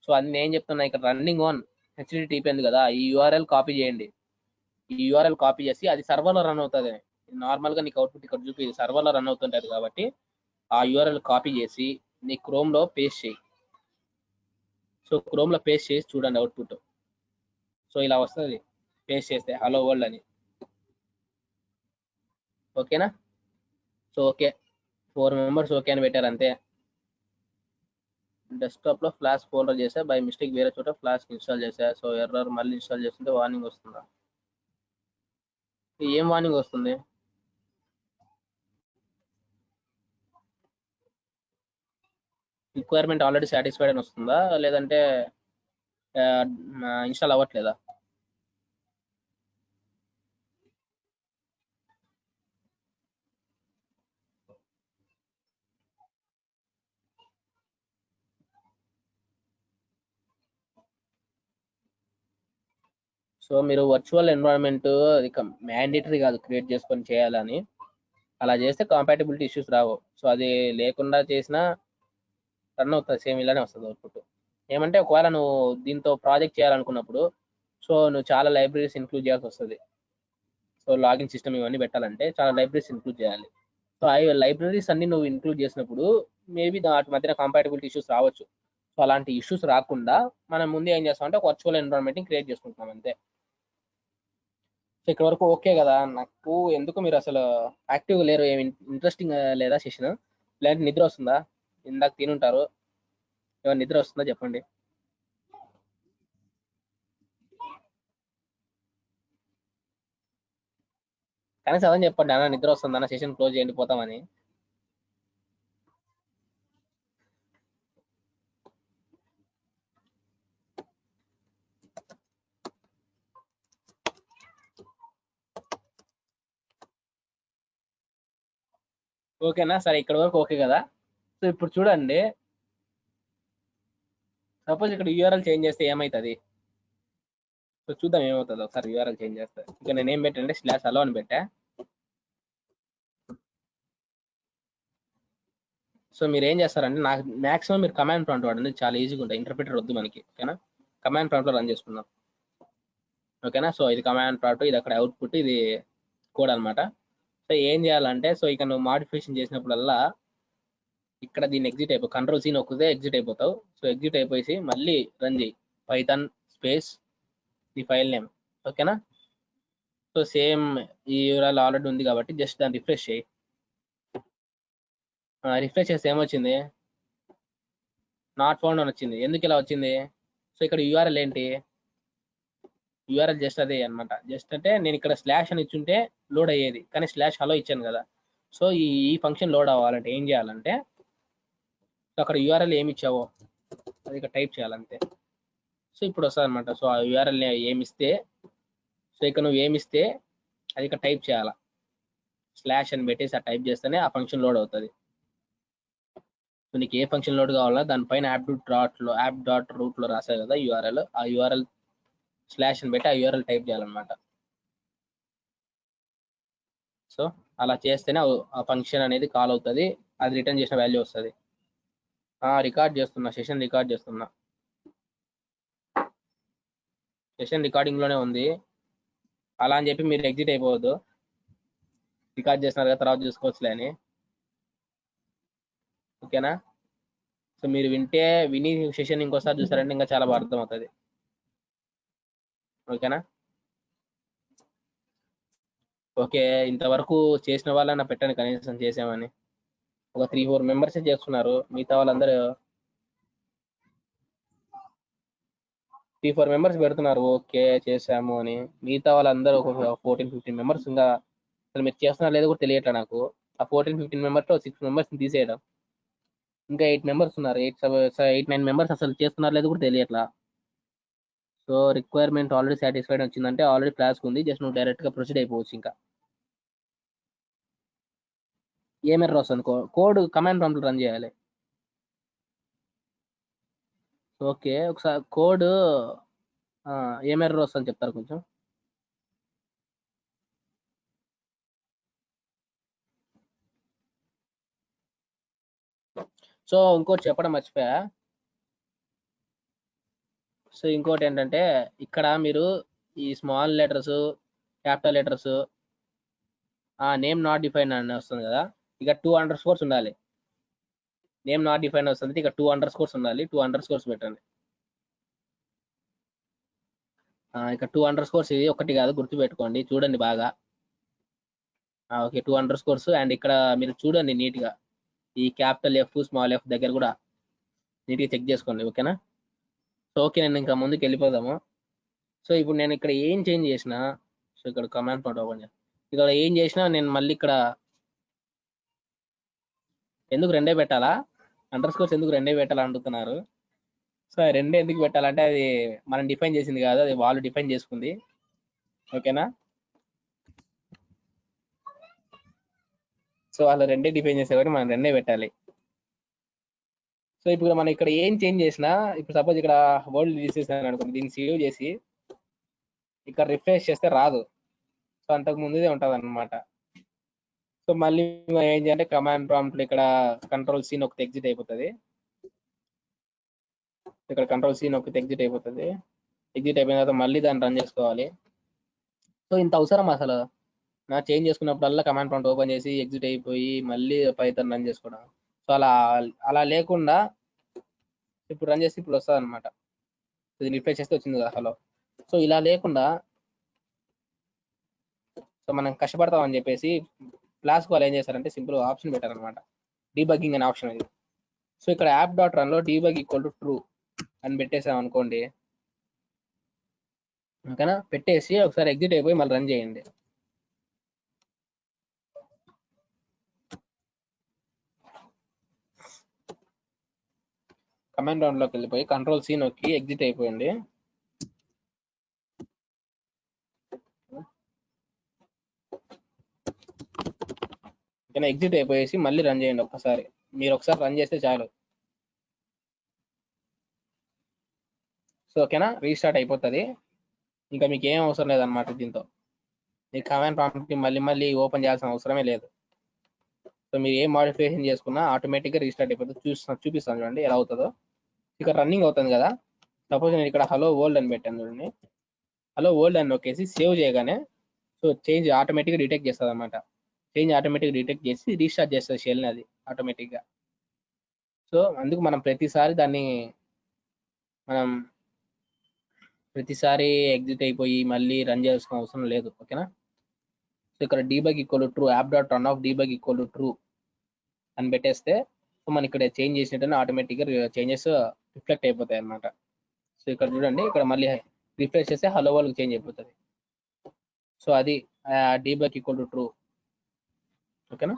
సో అది నేను చెప్తున్నా, ఇక్కడ రన్నింగ్ ఆన్ హెచ్టిటిపి ఉంది కదా, ఈ యూఆర్ఎల్ కాపీ చేయండి. ఈ యూఆర్ఎల్ కాపీ చేసి అది సర్వర్ లో రన్ అవుతుంది. నార్మల్ గా నీకు అవుట్పుట్ ఇక్కడ చూపి సర్వర్ లో రన్ అవుతుంటది కాబట్టి ఆ యూఆర్ఎల్ కాపీ చేసి నీ క్రోమ్ లో పేస్ట్ చేయి. సో క్రోమ్ లో పేస్ట్ చేసి చూడండి అవుట్పుట్. సో ఇలా వస్తుంది పేస్ట్ చేస్తే హలో వరల్డ్ అని. ఓకేనా? సో ఓకే, 4 మెంబర్స్ ఓకే అని పెట్టారు అంతే. డెస్క్టాప్ లో ఫ్లాష్ ఫోల్డర్ చేసా, బై మిస్టేక్ వేరే చోట ఫ్లాష్ ఇన్స్టాల్ చేసా. సో ఎర్రర్, మళ్ళీ ఇన్స్టాల్ చేస్తుంటే వార్నింగ్ వస్తుందా? ఏం వార్నింగ్ వస్తుంది? రిక్వైర్మెంట్ ఆల్రెడీ సాటిస్ఫైడ్ అని వస్తుందా, లేదంటే ఇన్స్టాల్ అవ్వట్లేదా? సో మీరు వర్చువల్ ఎన్విరాన్మెంట్ అది మ్యాండేటరీ కాదు క్రియేట్ చేసుకొని చేయాలని. అలా చేస్తే కాంపాటబిలిటీ ఇష్యూస్ రావు. సో అది లేకుండా చేసినా రన్ అవుతుంది, సేమ్ ఇలానే వస్తుంది అవుట్పుట్. ఏమంటే ఒకవేళ నువ్వు దీంతో ప్రాజెక్ట్ చేయాలనుకున్నప్పుడు సో నువ్వు చాలా లైబ్రరీస్ ఇంక్లూడ్ చేయాల్సి వస్తుంది. సో లాగిన్ సిస్టమ్ ఇవన్నీ పెట్టాలంటే చాలా లైబ్రరీస్ ఇంక్లూడ్ చేయాలి. సో ఆ లైబ్రరీస్ అన్ని నువ్వు ఇంక్లూడ్ చేసినప్పుడు మేబీ వాటి మధ్యన కాంపాటబిలిటీ ఇష్యూస్ రావచ్చు. సో అలాంటి ఇష్యూస్ రాకుండా మనం ముందే ఏం చేస్తామంటే ఒక వర్చువల్ ఎన్విరాన్మెంట్ క్రియేట్ చేసుకుంటున్నాం అంతే. సో ఇక్కడ వరకు ఓకే కదా? నాకు ఎందుకు మీరు అసలు యాక్టివ్గా లేరు, ఏమి ఇంట్రెస్టింగ్ లేదా సెషన్? లేదంటే నిద్ర వస్తుందా? ఇందాక తినుంటారు, ఏమైనా నిద్ర వస్తుందా చెప్పండి. కనీసం అదని చెప్పండి, అన్న నిద్ర వస్తుంది అన్న, సెషన్ క్లోజ్ చేయండి పోతామని. ఓకేనా? సరే ఇక్కడ వరకు ఓకే కదా? సో ఇప్పుడు చూడండి, సపోజ్ ఇక్కడ యూఆర్ఎల్ చేంజ్ చేస్తే ఏమవుతుంది? సో చూద్దాం ఏమవుతుంది ఒకసారి యూఆర్ఎల్ చేంజ్ చేస్తే. ఇక నేను ఏం పెట్టంటే స్లాష్ అలో అని పెట్టా. సో మీరు ఏం చేస్తారంటే, నాకు మాక్సిమం మీరు కమాండ్ ప్రాంప్ట్ వాడండి, చాలా ఈజీగా ఉంటుంది, ఇంటర్ప్రిటర్ వద్దు మనకి. ఓకేనా? కమాండ్ ప్రాంప్ట్ లో రన్ చేసుకుందాం. ఓకేనా? సో ఇది కమాండ్ ప్రాంప్ట్, ఇది అక్కడ అవుట్పుట్, ఇది కోడ్ అనమాట. సో ఏం చేయాలంటే, సో ఇక నువ్వు మాడిఫికేషన్ చేసినప్పుడల్లా ఇక్కడ దీన్ని ఎగ్జిట్ అయిపో కంట్రోల్ సీ నొక్కితే ఎగ్జిట్ అయిపోతావు. సో ఎగ్జిట్ అయిపోయి మళ్ళీ రన్ చేయి Python space the file name. ఓకేనా? సో సేమ్ ఈ యూఆర్ఎల్ ఆల్రెడీ ఉంది కాబట్టి జస్ట్ దాన్ని రిఫ్రెష్ చేయి. రిఫ్రెష్ చేస్తే ఏమొచ్చింది? నాట్ ఫౌండ్ అని వచ్చింది. ఎందుకు ఇలా వచ్చింది? సో ఇక్కడ యూఆర్ఎల్ ఏంటి? యూఆర్ఎల్ జస్ట్ అదే అనమాట. జస్ట్ అంటే నేను ఇక్కడ స్లాష్ అని ఇచ్చుంటే లోడ్ అయ్యేది, కానీ స్లాష్ హలో ఇచ్చాను కదా. సో ఈ ఫంక్షన్ లోడ్ అవ్వాలంటే ఏం చేయాలంటే సో అక్కడ యూఆర్ఎల్ ఏమి ఇచ్చావో అది ఇక్కడ టైప్ చేయాలంతే. సో ఇప్పుడు వస్తుంది అనమాట. సో ఆ యూఆర్ఎల్ ఏమిస్తే సో ఇక్కడ నువ్వు ఏమిస్తే అది ఇక్కడ టైప్ చేయాలా. స్లాష్ అని పెట్టేసి ఆ టైప్ చేస్తేనే ఆ ఫంక్షన్ లోడ్ అవుతుంది. సో నీకు ఏ ఫంక్షన్ లోడ్ కావాలో దానిపైన యాప్ డాట్ రూట్లో రాసావు కదా యూఆర్ఎల్, ఆ యూఆర్ఎల్ స్లాష్ అని పెట్టి ఆ యూఆర్ఎల్ టైప్ చేయాలన్నమాట. సో అలా చేస్తేనే ఆ ఫంక్షన్ అనేది కాల్ అవుతుంది, అది రిటర్న్ చేసిన వాల్యూ వస్తుంది. రికార్డ్ చేస్తున్నా, సెషన్ రికార్డ్ చేస్తున్నా. సెషన్ రికార్డింగ్ లోనే ఉంది. అలా అని చెప్పి మీరు ఎగ్జిట్ అయిపోవద్దు. రికార్డ్ చేస్తున్నారు కదా తర్వాత చూసుకోవచ్చులే అని. ఓకేనా? సో మీరు విని సెషన్ ఇంకోసారి చూసారంటే ఇంకా చాలా బాగా అర్థం అవుతుంది. ఓకేనా? ఓకే, ఇంతవరకు చేసిన వాళ్ళని పెట్టండి కనీసం చేసామని. ఒక 3-4 మెంబర్స్ చేస్తున్నారు, మిగతా వాళ్ళందరూ 3-4 మెంబర్స్ పెడుతున్నారు ఓకే చేసాము అని. మిగతా వాళ్ళందరూ ఒక 14-15 మెంబర్స్ ఇంకా అసలు మీరు చేస్తున్నారు లేదో కూడా తెలియట్లే నాకు. ఆ 14-15 మెంబర్స్ 6 మెంబర్స్ తీసేయడం, ఇంకా 8 మెంబర్స్ ఉన్నారు. 8-9 మెంబర్స్ అసలు చేస్తున్నారు లేదో కూడా తెలియట్లా. సో రిక్వైర్మెంట్ ఆల్రెడీ సాటిస్ఫైడ్ వచ్చిందంటే ఆల్రెడీ ఫ్లాస్క్ ఉంది, జస్ట్ నువ్వు డైరెక్ట్ గా ప్రొసీడ్ అయిపోవచ్చు. ఇంకా ఏం ఎర్రర్ వస్తుంది? కోడ్ కమాండ్ ప్రాంప్ట్ రన్ చేయాలి. ఓకే, ఒకసారి కోడ్ ఏం ఎర్రర్ వస్తుంది చెప్తారు కొంచెం? సో ఇంకోటి చెప్పడం మర్చిపోయా. సో ఇంకోటి ఏంటంటే ఇక్కడ మీరు ఈ small letters, capital letters, name not define అని వస్తుంది కదా, ఇక 2 అండర్ స్కోర్స్ ఉండాలి. నేమ్ నాట్ డిఫైన్ వస్తుంది, ఇక 2 అండర్ స్కోర్స్ ఉండాలి. 2 అండర్ స్కోర్స్ పెట్టండి. ఇక 2 అండర్ స్కోర్స్, ఇది ఒకటి కాదు గుర్తుపెట్టుకోండి, చూడండి బాగా. Okay 2 under scores. అండ్ ఇక్కడ మీరు చూడండి నీట్ గా ఈ క్యాపిటల్ ఎఫ్ స్మాల్ ఎఫ్ దగ్గర కూడా నీట్ గా చెక్ చేసుకోండి. ఓకేనా? సో ఓకే, నేను ఇంకా ముందుకు వెళ్ళిపోదాము. సో ఇప్పుడు నేను ఇక్కడ ఏం చేంజ్ చేసినా, సో ఇక్కడ కమాండ్ ప్రాంప్ట్ ఓపెన్ చేస్తాను. ఇక్కడ ఏం చేసినా నేను మళ్ళీ ఇక్కడ ఎందుకు రెండే పెట్టాలా, అండర్ స్కోర్స్ ఎందుకు రెండే పెట్టాలా అంటున్నారు. సో రెండే ఎందుకు పెట్టాలంటే అది మనం డిఫైన్ చేసింది కాదు, అది వాళ్ళు డిఫైన్ చేసుకుంది. ఓకేనా? సో వాళ్ళు రెండే డిఫైన్ చేసే కాబట్టి మనం రెండే పెట్టాలి. సో ఇప్పుడు మనం ఇక్కడ ఏం చేంజ్ చేసినా, ఇప్పుడు సపోజ్ ఇక్కడ వరల్డ్ రిలీజ్ చేసాను అనుకోండి, దీన్ని సేవ్ చేసి ఇక్కడ రిఫ్రెష్ చేస్తే రాదు. సో అంతకు ముందుదే ఉంటుంది అనమాట. సో మళ్ళీ మనం ఏం చేయాలంటే కమాండ్ ప్రాంప్ట్ ఇక్కడ కంట్రోల్ సి నొక్కితే ఎగ్జిట్ అయిపోతుంది. ఇక్కడ కంట్రోల్ సి నొక్కితే ఎగ్జిట్ అయిపోతుంది. ఎగ్జిట్ అయిపోయిన తర్వాత మళ్ళీ దాన్ని రన్ చేసుకోవాలి. సో ఇంత అవసరం అసలు నా చేంజ్ చేసుకున్నప్పుడల్లా కమాండ్ ప్రాంప్ట్ ఓపెన్ చేసి ఎగ్జిట్ అయిపోయి మళ్ళీ పైథాన్ రన్ చేసుకోవడం. సో అలా లేకుండా ఇప్పుడు రన్ చేసి ఇప్పుడు వస్తుంది అనమాట. ఇది రిఫ్రెష్ చేస్తే వచ్చింది కదా హలో. సో ఇలా లేకుండా సో మనం కష్టపడతాం అని చెప్పేసి ఫ్లాస్క్ వాళ్ళు ఏం చేశారంటే సింపుల్ ఆప్షన్ పెట్టారనమాట, డీబగ్గింగ్ అనే ఆప్షన్ ఇది. సో ఇక్కడ యాప్ డాట్ రన్ లో డీబగ్ ఈక్వల్ టు ట్రూ అని పెట్టేసాం అనుకోండి. ఓకేనా? పెట్టేసి ఒకసారి ఎగ్జిట్ అయిపోయి మళ్ళీ రన్ చేయండి. కమాండ్ రౌండ్ లోకి వెళ్ళిపోయి కంట్రోల్ సి నొక్కి ఎగ్జిట్ అయిపోయింది. ఓకేనా? ఎగ్జిట్ అయిపోయేసి మళ్ళీ రన్ చేయండి ఒక్కసారి. మీరు ఒకసారి రన్ చేస్తే చాలు. సో ఓకేనా? రీస్టార్ట్ అయిపోతుంది. ఇంకా మీకు ఏం అవసరం లేదన్నమాట దీంతో. మీరు కమాండ్ ప్రాంప్ట్ మళ్ళీ ఓపెన్ చేయాల్సిన అవసరమే లేదు. సో మీరు ఏ మోడిఫికేషన్ చేసుకున్నా ఆటోమేటిక్గా రీస్టార్ట్ అయిపోతుంది. చూపిస్తాను చూడండి ఎలా అవుతుందో. ఇక్కడ రన్నింగ్ అవుతుంది కదా, సపోజ్ నేను ఇక్కడ హలో వరల్డ్ అని పెట్టాను చూడండి. హలో వరల్డ్ అని నొక్కేసి సేవ్ చేయగానే సో చేంజ్ ఆటోమేటిక్గా డిటెక్ట్ చేస్తుంది అనమాట. చేంజ్ ఆటోమేటిక్గా డిటెక్ట్ చేసి రీస్టార్ట్ చేస్తుంది షెల్ని అది ఆటోమేటిక్గా. సో అందుకు మనం ప్రతిసారి ఎగ్జిట్ అయిపోయి మళ్ళీ రన్ చేయాల్సిన అవసరం లేదు. ఓకేనా. సో ఇక్కడ debug equal true app dot run of debug equal true అని పెట్టేస్తే సో మనం ఇక్కడ చేంజ్ చేసినట్టు ఆటోమేటిక్గా చేంజెస్ రిఫ్లెక్ట్ అయిపోతాయి అనమాట. సో ఇక్కడ చూడండి, ఇక్కడ మళ్ళీ రిఫ్రెష్ చేస్తే హలో వరల్డ్ చేంజ్ అయిపోతుంది. సో అది డీబగ్ ఈక్వల్ ట్రూ. ఓకేనా.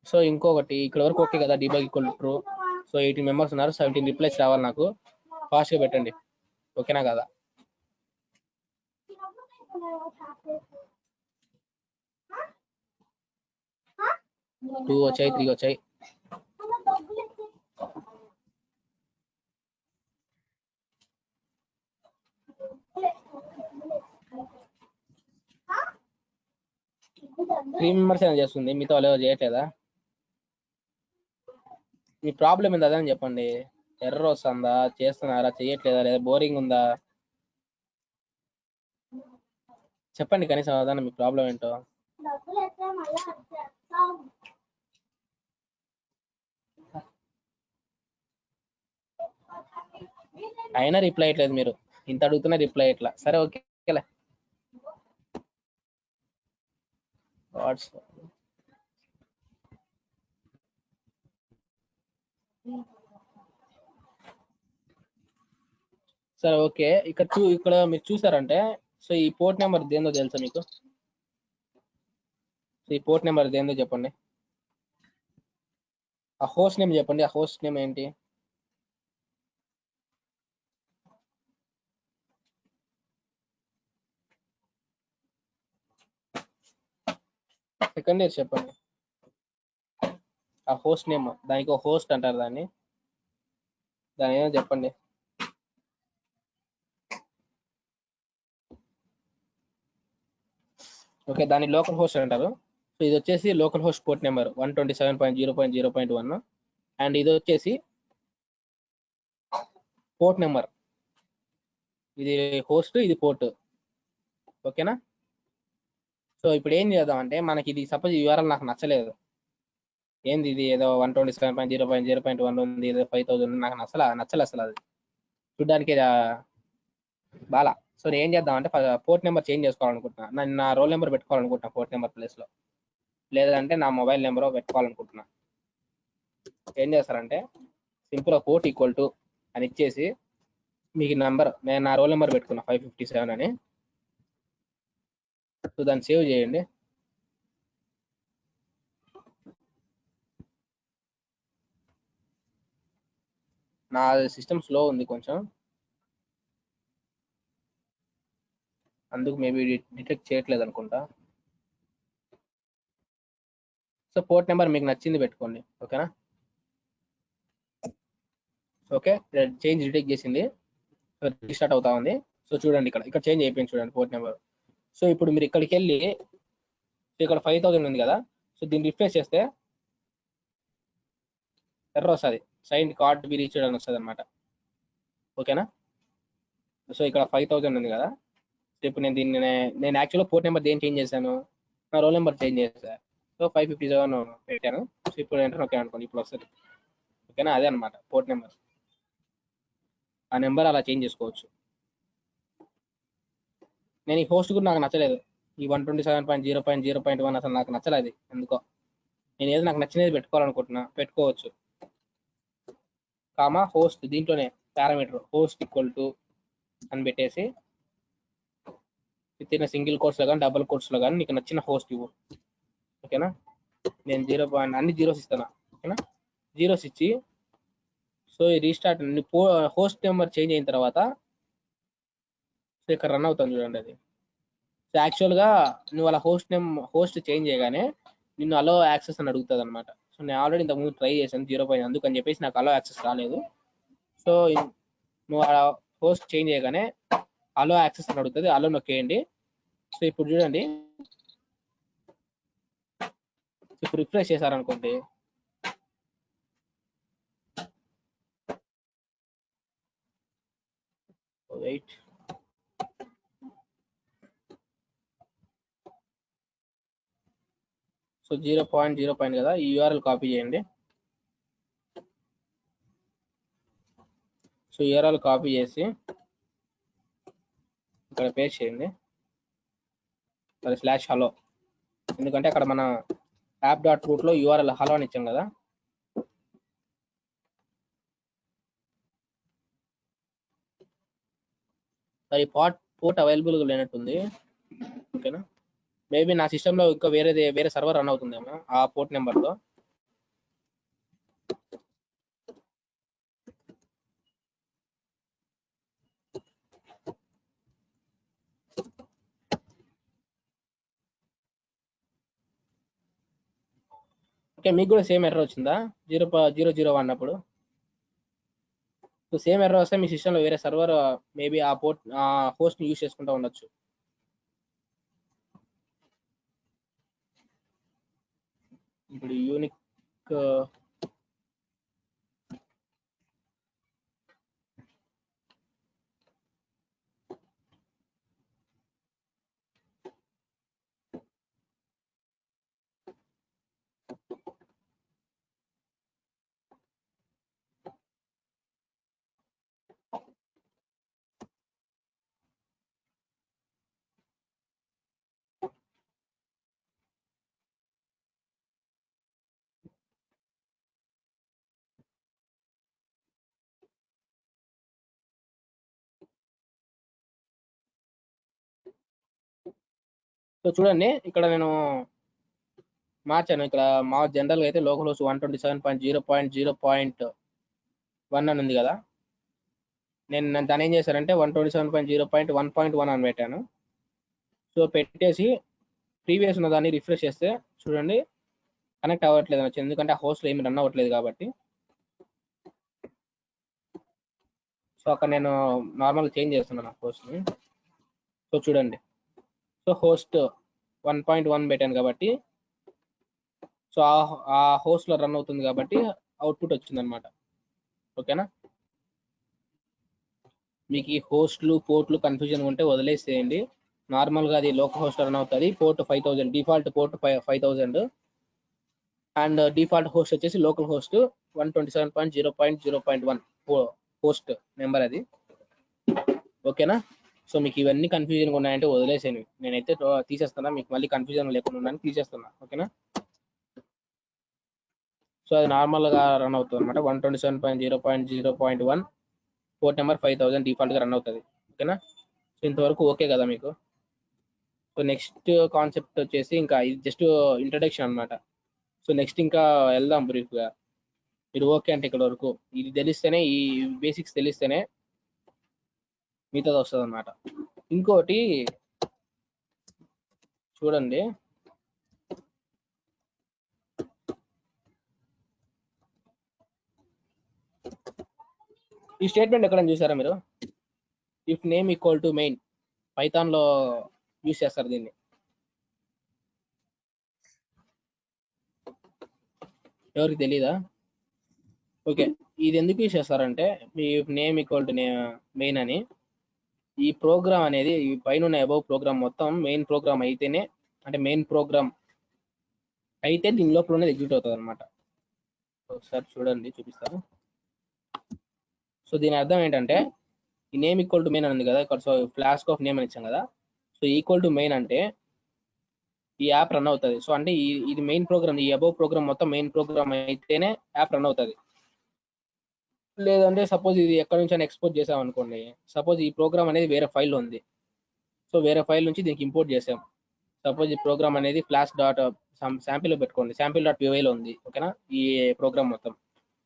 సో ఇంకొకటి ఇక్కడ వరకు ఓకే కదా, debug equal true. So 18 members ఉన్నారు, 17 రిప్లైస్ రావాలి నాకు. ఫాస్ట్గా పెట్టండి. ఓకేనా కదా. 2 వచ్చాయి, 3 వచ్చాయి. త్రీ మెంబర్స్ ఏమైనా చేస్తుంది, మీతో వాళ్ళు ఎవరు చేయట్లేదా? మీ ప్రాబ్లం ఏంది అదని చెప్పండి. ఎర్రర్ వస్తుందా, చేస్తున్నారా, చేయట్లేదా, లేదా బోరింగ్ ఉందా చెప్పండి కనీసం అదన్నా మీ ప్రాబ్లం ఏంటో. అయినా రిప్లై అయ్యట్లేదు మీరు, ఇంత అడుగుతున్నా రిప్లై అయ్యట్లా. సరే ఓకేలే. సరే ఓకే. ఇక్కడ మీరు చూసారంటే సో ఈ పోర్ట్ నెంబర్ దేందో తెలుసా మీకు? సో ఈ పోర్ట్ నెంబర్ దేందో చెప్పండి. ఆ హోస్ట్ నేమ్ చెప్పండి. ఆ హోస్ట్ నేమ్ ఏంటి? సెకండ్ ఇయర్ చెప్పండి. ఆ హోస్ట్ నేమ్, దానికి ఒక హోస్ట్ అంటారు దాన్ని ఏమో చెప్పండి. ఓకే, దాన్ని లోకల్ హోస్ట్ అంటారు. సో ఇది వచ్చేసి local host port number 127.0.0.1 and ఇది వచ్చేసి పోర్ట్ నెంబర్. ఇది హోస్ట్, ఇది పోర్ట్. ఓకేనా. సో ఇప్పుడు ఏం చేద్దాం అంటే, మనకి ఇది సపోజ్ యూఆర్ఎల్ నాకు నచ్చలేదు. ఏంది ఇది ఏదో 127.0.0.1 ఉంది, ఏదో 5000 నాకు నచ్చలే అసలు. అది చూడ్డానికి బాలా. సో నేను ఏం చేద్దాం అంటే పోర్ట్ నెంబర్ చేంజ్ చేసుకోవాలనుకుంటున్నా. నేను నా రోల్ నెంబర్ పెట్టుకోవాలనుకుంటున్నా పోర్ట్ నెంబర్ ప్లేస్లో, లేదంటే నా మొబైల్ నెంబర్ పెట్టుకోవాలనుకుంటున్నా. ఏం చేస్తారంటే సింపుల్గా పోర్ట్ ఈక్వల్ టు అని ఇచ్చేసి మీకు నెంబర్, నేను నా రోల్ నెంబర్ పెట్టుకున్నా 557 అని. సో దాన్ని సేవ్ చేయండి. నా సిస్టమ్ స్లో ఉంది కొంచెం, అందుకు మేబీ డిటెక్ట్ చేయట్లేదు అనుకుంటా. సో పోర్ట్ నెంబర్ మీకు నచ్చింది పెట్టుకోండి. ఓకేనా. ఓకే, చేంజ్ డిటెక్ట్ చేసింది, రీస్టార్ట్ అవుతా ఉంది. సో చూడండి, ఇక్కడ చేంజ్ అయిపోయింది చూడండి పోర్ట్ నెంబర్. సో ఇప్పుడు మీరు ఇక్కడికి వెళ్ళి ఇక్కడ 5000 ఉంది కదా, సో దీన్ని రిఫ్రెష్ చేస్తే ఎర్రర్ వస్తుంది, సైన్ కార్డ్ బి రీచ్డ్ అని వస్తుంది అనమాట. ఓకేనా. సో ఇక్కడ 5000 ఉంది కదా, సో ఇప్పుడు నేను యాక్చువల్గా పోర్ట్ నెంబర్ దేని చేంజ్ చేశాను, నా రోల్ నెంబర్ చేంజ్ చేశాను. సో 557 పెట్టాను. సో ఇప్పుడు ఎంటర్ ఓకే అనుకోండి, ఇప్పుడు వస్తుంది. ఓకేనా, అదే అనమాట పోర్ట్ నెంబర్. ఆ నెంబర్ అలా చేంజ్ చేసుకోవచ్చు. నేను ఈ హోస్ట్ కూడా నాకు నచ్చలేదు, ఈ 127.0.0.1 అసలు నాకు నచ్చలేదు ఎందుకో. నేను ఏదో నాకు నచ్చినది పెట్టుకోవాలనుకుంటున్నా, పెట్టుకోవచ్చు. కామా హోస్ట్, దీంట్లోనే పారామీటర్ హోస్ట్ ఈక్వల్ టు అని పెట్టేసి విత్ ఇన్ సింగిల్ కోర్స్లో కానీ డబుల్ కోర్స్లో కానీ నీకు నచ్చిన హోస్ట్ ఇవ్వు. ఓకేనా. నేను 0. అన్ని జీరోస్ ఇస్తాను. ఓకేనా, జీరోస్ ఇచ్చి సో ఈ రీస్టార్ట్ హోస్ట్ నెంబర్ చేంజ్ అయిన తర్వాత సో ఇక్కడ రన్ అవుతాను చూడండి అది. సో యాక్చువల్గా నువ్వు అలా హోస్ట్ చేంజ్ చేయగానే నిన్ను అలో యాక్సెస్ అని అడుగుతుంది అనమాట. సో నేను ఆల్రెడీ ఇంతకుముందు ట్రై చేశాను 0. అందుకని చెప్పేసి నాకు అలో యాక్సెస్ రాలేదు. సో నువ్వు ఆ హోస్ట్ చేంజ్ చేయగానే అలో యాక్సెస్ అని అడుగుతుంది, అలో నొక్కేయండి. సో ఇప్పుడు చూడండి, ఇప్పుడు రిఫ్రెష్ చేశారనుకోండి, వెయిట్, సో 0.0 కదా, ఈ యూఆర్ఎల్ కాపీ చేయండి. సో యూఆర్ఎల్ కాపీ చేసి ఇక్కడ పేస్ట్ చేయండి, /hello, ఎందుకంటే అక్కడ మన app.root లో యూఆర్ఎల్ హలో అని ఇచ్చాం కదా. ఈ పోర్ట్ అవైలబుల్గా లేనట్టుంది. ఓకేనా, మేబీ నా సిస్టంలో ఇంకా వేరే సర్వర్ రన్ అవుతుందేమో ఆ పోర్ట్ నెంబర్తో. ఓకే, మీకు కూడా సేమ్ ఎర్రర్ వచ్చిందా 0.001 అన్నప్పుడు? సో సేమ్ ఎర్రర్ వస్తే మీ సిస్టంలో వేరే సర్వర్ మేబీ ఆ హోస్ట్ ని యూజ్ చేసుకుంటూ ఉండొచ్చు. ఇప్పుడు యూనిక్ సో చూడండి, ఇక్కడ నేను మార్చాను. ఇక్కడ మా జనరల్గా అయితే లోకల్ హోస్ట్ 127.0.0.1 అని ఉంది కదా. నేను దాన్ని ఏం చేశానంటే 127.0.1.1 అని పెట్టాను. సో పెట్టేసి ప్రీవియస్ ఉన్న దాన్ని రిఫ్రెష్ చేస్తే చూడండి కనెక్ట్ అవ్వట్లేదు అని వచ్చింది, ఎందుకంటే ఆ హోస్ట్లో ఏమి రన్ అవ్వట్లేదు కాబట్టి. సో అక్కడ నేను నార్మల్గా చేంజ్ చేస్తున్నాను హోస్ట్ని. సో చూడండి, సో హోస్ట్ 1.1 పెట్టాను కాబట్టి సో ఆ హోస్ట్లో రన్ అవుతుంది కాబట్టి అవుట్పుట్ వచ్చింది అనమాట. ఓకేనా, మీకు ఈ హోస్ట్లు పోర్ట్లు కన్ఫ్యూజన్ ఉంటే వదిలేసేయండి. నార్మల్గా అది లోకల్ హోస్ట్ రన్ అవుతుంది. Port 5000, default port 5000 and default host వచ్చేసి లోకల్ హోస్ట్ 127.0.0.1 హోస్ట్ నెంబర్ అది. ఓకేనా, సో మీకు ఇవన్నీ కన్ఫ్యూజన్ ఉన్నాయంటే వదిలేసేయండి, నేనైతే తీసేస్తున్నా, మీకు మళ్ళీ కన్ఫ్యూజన్ లేకుండా ఉన్నాను తీసేస్తున్నా. ఓకేనా, సో అది నార్మల్గా రన్ అవుతుంది అనమాట. 127.0.0.1 పోర్ట్ నెంబర్ 5000 డిఫాల్ట్గా రన్ అవుతుంది. ఓకేనా, సో ఇంతవరకు ఓకే కదా మీకు? సో నెక్స్ట్ కాన్సెప్ట్ వచ్చేసి ఇంకా ఇది జస్ట్ ఇంట్రడక్షన్ అనమాట. సో నెక్స్ట్ ఇంకా వెళ్దాం బ్రీఫ్గా. మీరు ఓకే అంటే ఇక్కడ వరకు ఇది తెలిస్తేనే, ఈ బేసిక్స్ తెలిస్తేనే మిగతాది వస్తుంది అనమాట. ఇంకోటి చూడండి, ఈ స్టేట్మెంట్ ఎక్కడైనా చూసారా మీరు? If name equal to main, పైథాన్లో యూజ్ చేస్తారు దీన్ని. ఎవరికి తెలీదా? ఓకే, ఇది ఎందుకు యూజ్ చేస్తారంటే మీ నేమ్ ఈక్వల్ టు మెయిన్ అని, ఈ ప్రోగ్రామ్ అనేది ఈ పైన అబౌవ్ ప్రోగ్రామ్ మొత్తం మెయిన్ ప్రోగ్రామ్ అయితేనే, అంటే మెయిన్ ప్రోగ్రామ్ అయితే దీని లోపల ఉన్నది ఎగ్జిక్యూట్ అవుతుంది అనమాట. ఒకసారి చూడండి, చూపిస్తాను. సో దీని అర్థం ఏంటంటే ఈ నేమ్ ఈక్వల్ టు మెయిన్ అని ఉంది కదా ఇక్కడ. సో ఫ్లాస్క్ ఆఫ్ నేమ్ అని ఇచ్చాం కదా. సో ఈక్వల్ టు మెయిన్ అంటే ఈ యాప్ రన్ అవుతుంది. సో అంటే ఇది మెయిన్ ప్రోగ్రామ్, ఈ అబౌవ్ ప్రోగ్రామ్ మొత్తం మెయిన్ ప్రోగ్రామ్ అయితేనే యాప్ రన్ అవుతుంది. లేదంటే సపోజ్ ఇది ఎక్కడి నుంచి ఎక్స్పోర్ట్ చేసాం అనుకోండి, సపోజ్ ఈ ప్రోగ్రామ్ అనేది వేరే ఫైల్ ఉంది. సో వేరే ఫైల్ నుంచి దీనికి ఇంపోర్ట్ చేసాం. సపోజ్ ఈ ప్రోగ్రామ్ అనేది శాంపిల్ పెట్టుకోండి, sample.py ఉంది. ఓకేనా, ఈ ప్రోగ్రామ్ మొత్తం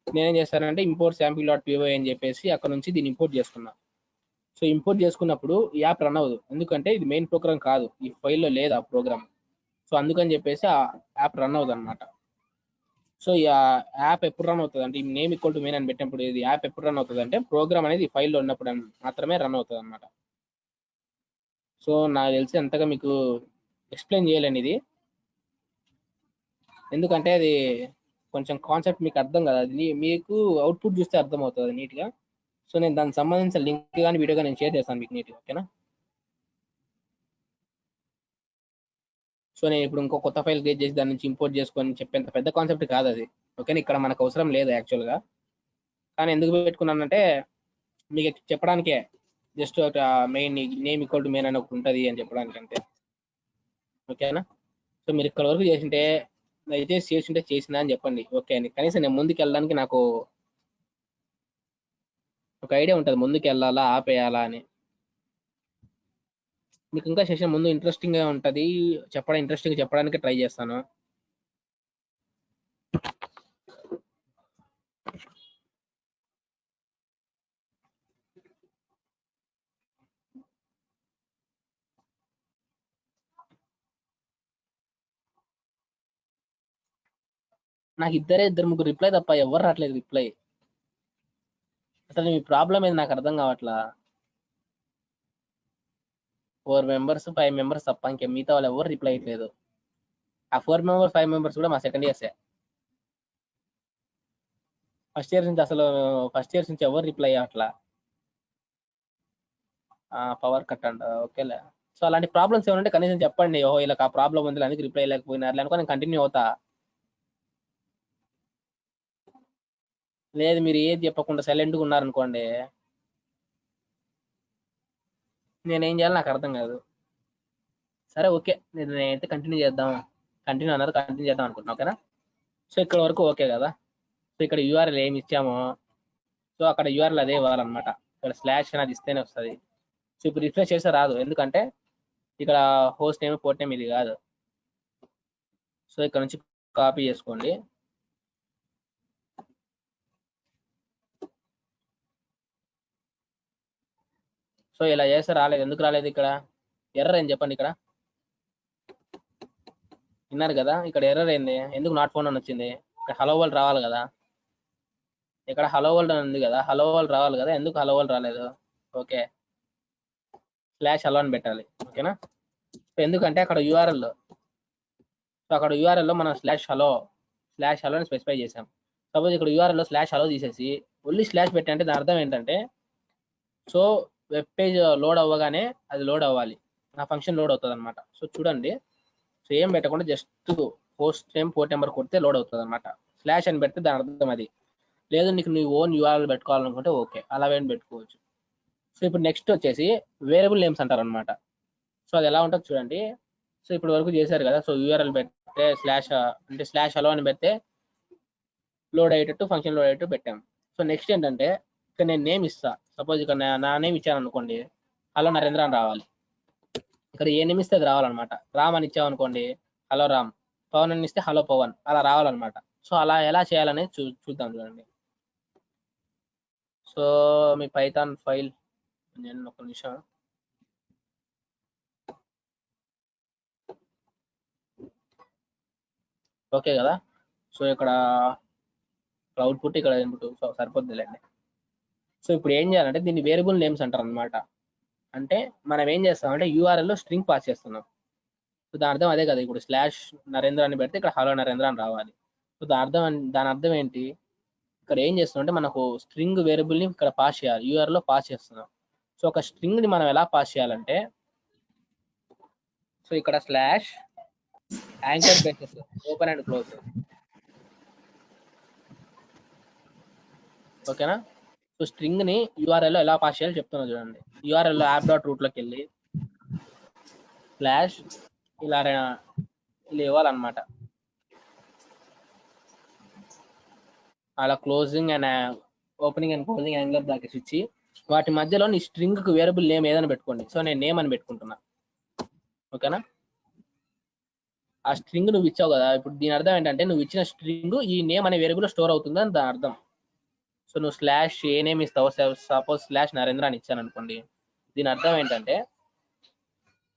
నేనేం చేస్తానంటే ఇంపోర్ట్ sample.py అని చెప్పేసి అక్కడ నుంచి దీన్ని ఇంపోర్ట్ చేసుకున్నా. సో ఇంపోర్ట్ చేసుకున్నప్పుడు ఈ యాప్ రన్ అవ్వదు, ఎందుకంటే ఇది మెయిన్ ప్రోగ్రామ్ కాదు, ఈ ఫైల్లో లేదు ఆ ప్రోగ్రామ్. సో అందుకని చెప్పేసి ఆ యాప్ రన్ అవ్వదు అనమాట. సో ఈ యాప్ ఎప్పుడు రన్ అవుతుంది అంటే ఈ నేమ్ ఈక్వల్ టు మెయిన్ అని పెట్టినప్పుడు ఇది యాప్ ఎప్పుడు రన్ అవుతుంది అంటే ప్రోగ్రామ్ అనేది ఈ ఫైల్లో ఉన్నప్పుడు మాత్రమే రన్ అవుతుంది అనమాట. సో నాకు తెలిసి అంతగా మీకు ఎక్స్ప్లెయిన్ చేయలేను ఇది, ఎందుకంటే అది కొంచెం కాన్సెప్ట్ మీకు అర్థం కదా, అది మీకు అవుట్పుట్ చూస్తే అర్థం అవుతుంది నీట్గా. సో నేను దానికి సంబంధించిన లింక్ కానీ వీడియో కానీ నేను షేర్ చేస్తాను మీకు నీట్గా. ఓకేనా, సో నేను ఇప్పుడు ఇంకో కొత్త ఫైల్ క్రియేట్ చేసి దాని నుంచి ఇంపోర్ట్ చేసుకొని చెప్పేంత పెద్ద కాన్సెప్ట్ కాదు అది. ఓకేనా, ఇక్కడ మనకు అవసరం లేదు యాక్చువల్గా, కానీ ఎందుకు పెట్టుకున్నానంటే మీకు చెప్పడానికే, జస్ట్ ఒక main name equal to main అని ఒకటి ఉంటుంది అని చెప్పడానికి అంతే. ఓకేనా? సో మీరు ఇక్కడ వరకు చేసింటే దయచేసి చేసింటే చేసినా అని చెప్పండి. ఓకే అని కనీసం నేను ముందుకు వెళ్ళడానికి నాకు ఒక ఐడియా ఉంటుంది, ముందుకు వెళ్ళాలా ఆపేయాలా అని. మీకు ఇంకా సెషన్ ముందు ఇంట్రెస్టింగ్ గా ఉంటుంది, ఇంట్రెస్టింగ్ చెప్పడానికి ట్రై చేస్తాను. నాకు ఇద్దరు ముగ్గురు రిప్లై తప్ప ఎవరు రావట్లేదు రిప్లై. అసలు మీ ప్రాబ్లం ఏది నాకు అర్థం కావట్లా. 4 మెంబర్స్ 5 మెంబర్స్ తప్ప ఇంకా మిగతా వాళ్ళు ఎవరు రిప్లై అయ్యట్లేదు. ఆ 4 మెంబర్స్ 5 మెంబర్స్ కూడా మా సెకండ్ ఇయర్సే. ఫస్ట్ ఇయర్ నుంచి ఎవరు రిప్లై అయ్యట్లా. పవర్ కట్ అంట. ఓకేలే. సో అలాంటి ప్రాబ్లమ్స్ ఏమంటే కనీసం చెప్పండి, ఓహో ఇలా ఆ ప్రాబ్లం ఉంది అందుకు రిప్లై లేకపోయినారు అనుకో, నేను కంటిన్యూ అవుతా. లేదు మీరు ఏది చెప్పకుండా సైలెంట్గా ఉన్నారనుకోండి, నేనేం చేయాలి నాకు అర్థం కాదు. సరే ఓకే, నేనైతే కంటిన్యూ చేద్దాం అనుకుంటున్నా. ఓకేనా? సో ఇక్కడ వరకు ఓకే కదా? సో ఇక్కడ యూఆర్ఎల్ ఏమి ఇచ్చామో సో అక్కడ యూఆర్ఎల్ అదే ఇవ్వాలన్నమాట. ఇక్కడ స్లాష్ అనేది ఇస్తేనే వస్తుంది. సో ఇప్పుడు రిఫ్రెష్ చేస్తే రాదు, ఎందుకంటే ఇక్కడ హోస్ట్ నేమ్ పోర్ట్ నేమ్ ఇది కాదు. సో ఇక్కడ నుంచి కాపీ చేసుకోండి. సో ఇలా చేస్తే రాలేదు. ఎందుకు రాలేదు? ఇక్కడ ఎర్రర్ ఏం చెప్పండి. ఇక్కడ విన్నారు కదా, ఇక్కడ ఎర్రర్ ఏంది? ఎందుకు నాట్ ఫౌండ్ అని వచ్చింది? ఇక్కడ హలో వరల్డ్ రావాలి కదా, ఇక్కడ హలో వరల్డ్ అని ఉంది కదా, హలో వరల్డ్ రావాలి కదా, ఎందుకు హలో వరల్డ్ రాలేదు? ఓకే, స్లాష్ హలో అని పెట్టాలి. ఓకేనా? ఎందుకంటే అక్కడ యూఆర్ఎల్ లో మనం స్లాష్ హలో అని స్పెసిఫై చేసాం. సపోజ్ ఇక్కడ యూఆర్ఎల్ లో స్లాష్ హలో తీసేసి ఓన్లీ స్లాష్ పెట్టంటే దాని అర్థం ఏంటంటే, సో వెబ్ పేజ్ లోడ్ అవ్వగానే అది లోడ్ అవ్వాలి, ఆ ఫంక్షన్ లోడ్ అవుతుంది అనమాట. సో చూడండి, సో ఏం పెట్టకుండా just post name port number కొడితే లోడ్ అవుతుంది అనమాట. స్లాష్ అని పెడితే దాని అర్థం అది. లేదు నీకు నీ ఓన్ యూఆర్ఎల్ పెట్టుకోవాలనుకుంటే ఓకే, అలా వేణి పెట్టుకోవచ్చు. సో ఇప్పుడు నెక్స్ట్ వచ్చేసి వేరియబుల్ నేమ్స్ అంటారు అనమాట. సో అది ఎలా ఉంటుందో చూడండి. సో ఇప్పుడు వరకు చేశారు కదా, సో యూఆర్ఎల్ పెడితే స్లాష్ హలో అని పెడితే లోడ్ అయ్యేటట్టు, ఫంక్షన్ లోడ్ అయ్యేటట్టు పెట్టాం. సో నెక్స్ట్ ఏంటంటే ఇక్కడ నేను నేమ్ ఇస్తా. సపోజ్ ఇక్కడ నా నేమ్ ఇచ్చాను అనుకోండి, హలో నరేంద్ర అని రావాలి. ఇక్కడ ఏ నేమ్ ఇస్తే అది రావాలన్నమాట. రామ్ అని ఇచ్చామనుకోండి, హలో రామ్. పవన్ అని ఇస్తే హలో పవన్, అలా రావాలన్నమాట. సో అలా ఎలా చేయాలనేది చూద్దాం చూడండి. సో మీ పైథాన్ ఫైల్, నేను ఒక నిమిషం, ఓకే కదా? సో ఇక్కడ అవుట్పుట్, ఇక్కడ ఇన్పుట్, సో సరిపోద్దిలేండి. సో ఇప్పుడు ఏం చేయాలంటే దీన్ని వేరియబుల్ నేమ్స్ అంటారు అనమాట. అంటే మనం ఏం చేస్తామంటే యూఆర్ఎల్ లో స్ట్రింగ్ పాస్ చేస్తున్నాం. సో దాని అర్థం అదే కదా, ఇప్పుడు స్లాష్ నరేంద్ర అని పెడితే ఇక్కడ హలో నరేంద్ర అని రావాలి. సో దాని అర్థం ఏంటి? ఇక్కడ ఏం చేస్తున్నాం అంటే మనకు స్ట్రింగ్ వేరియబుల్ ని ఇక్కడ పాస్ చేయాలి, యూఆర్ఎల్ లో పాస్ చేస్తున్నాం. సో ఒక స్ట్రింగ్ ని మనం ఎలా పాస్ చేయాలంటే, సో ఇక్కడ slash anchor braces open and close. ఓకేనా? సో స్ట్రింగ్ ని యూఆర్ఎల్ లో ఎలా పాస్ చేయాలో చెప్తున్నా చూడండి. యూఆర్ఎల్ లో యాప్ డాట్ రూట్ లోకి వెళ్ళి స్లాష్ ఇలా ఇవ్వాలన్నమాట. అలా closing and opening and closing angular brackets ఇచ్చి వాటి మధ్యలో నీ స్ట్రింగ్ కు వేరియబుల్ నేమ్ ఏదైనా పెట్టుకోండి. సో నేను నేమ్ అని పెట్టుకుంటున్నా. ఓకేనా? ఆ స్ట్రింగ్ నువ్వు ఇచ్చావు కదా, ఇప్పుడు దీని అర్థం ఏంటంటే నువ్వు ఇచ్చిన స్ట్రింగ్ ఈ నేమ్ అనే వేరియబుల్ స్టోర్ అవుతుందని దాని అర్థం. సో నువ్వు స్లాష్ ఏ నేమ్ ఇస్తావు, సపోజ్ స్లాష్ నరేంద్ర అని ఇచ్చాను అనుకోండి, దీని అర్థం ఏంటంటే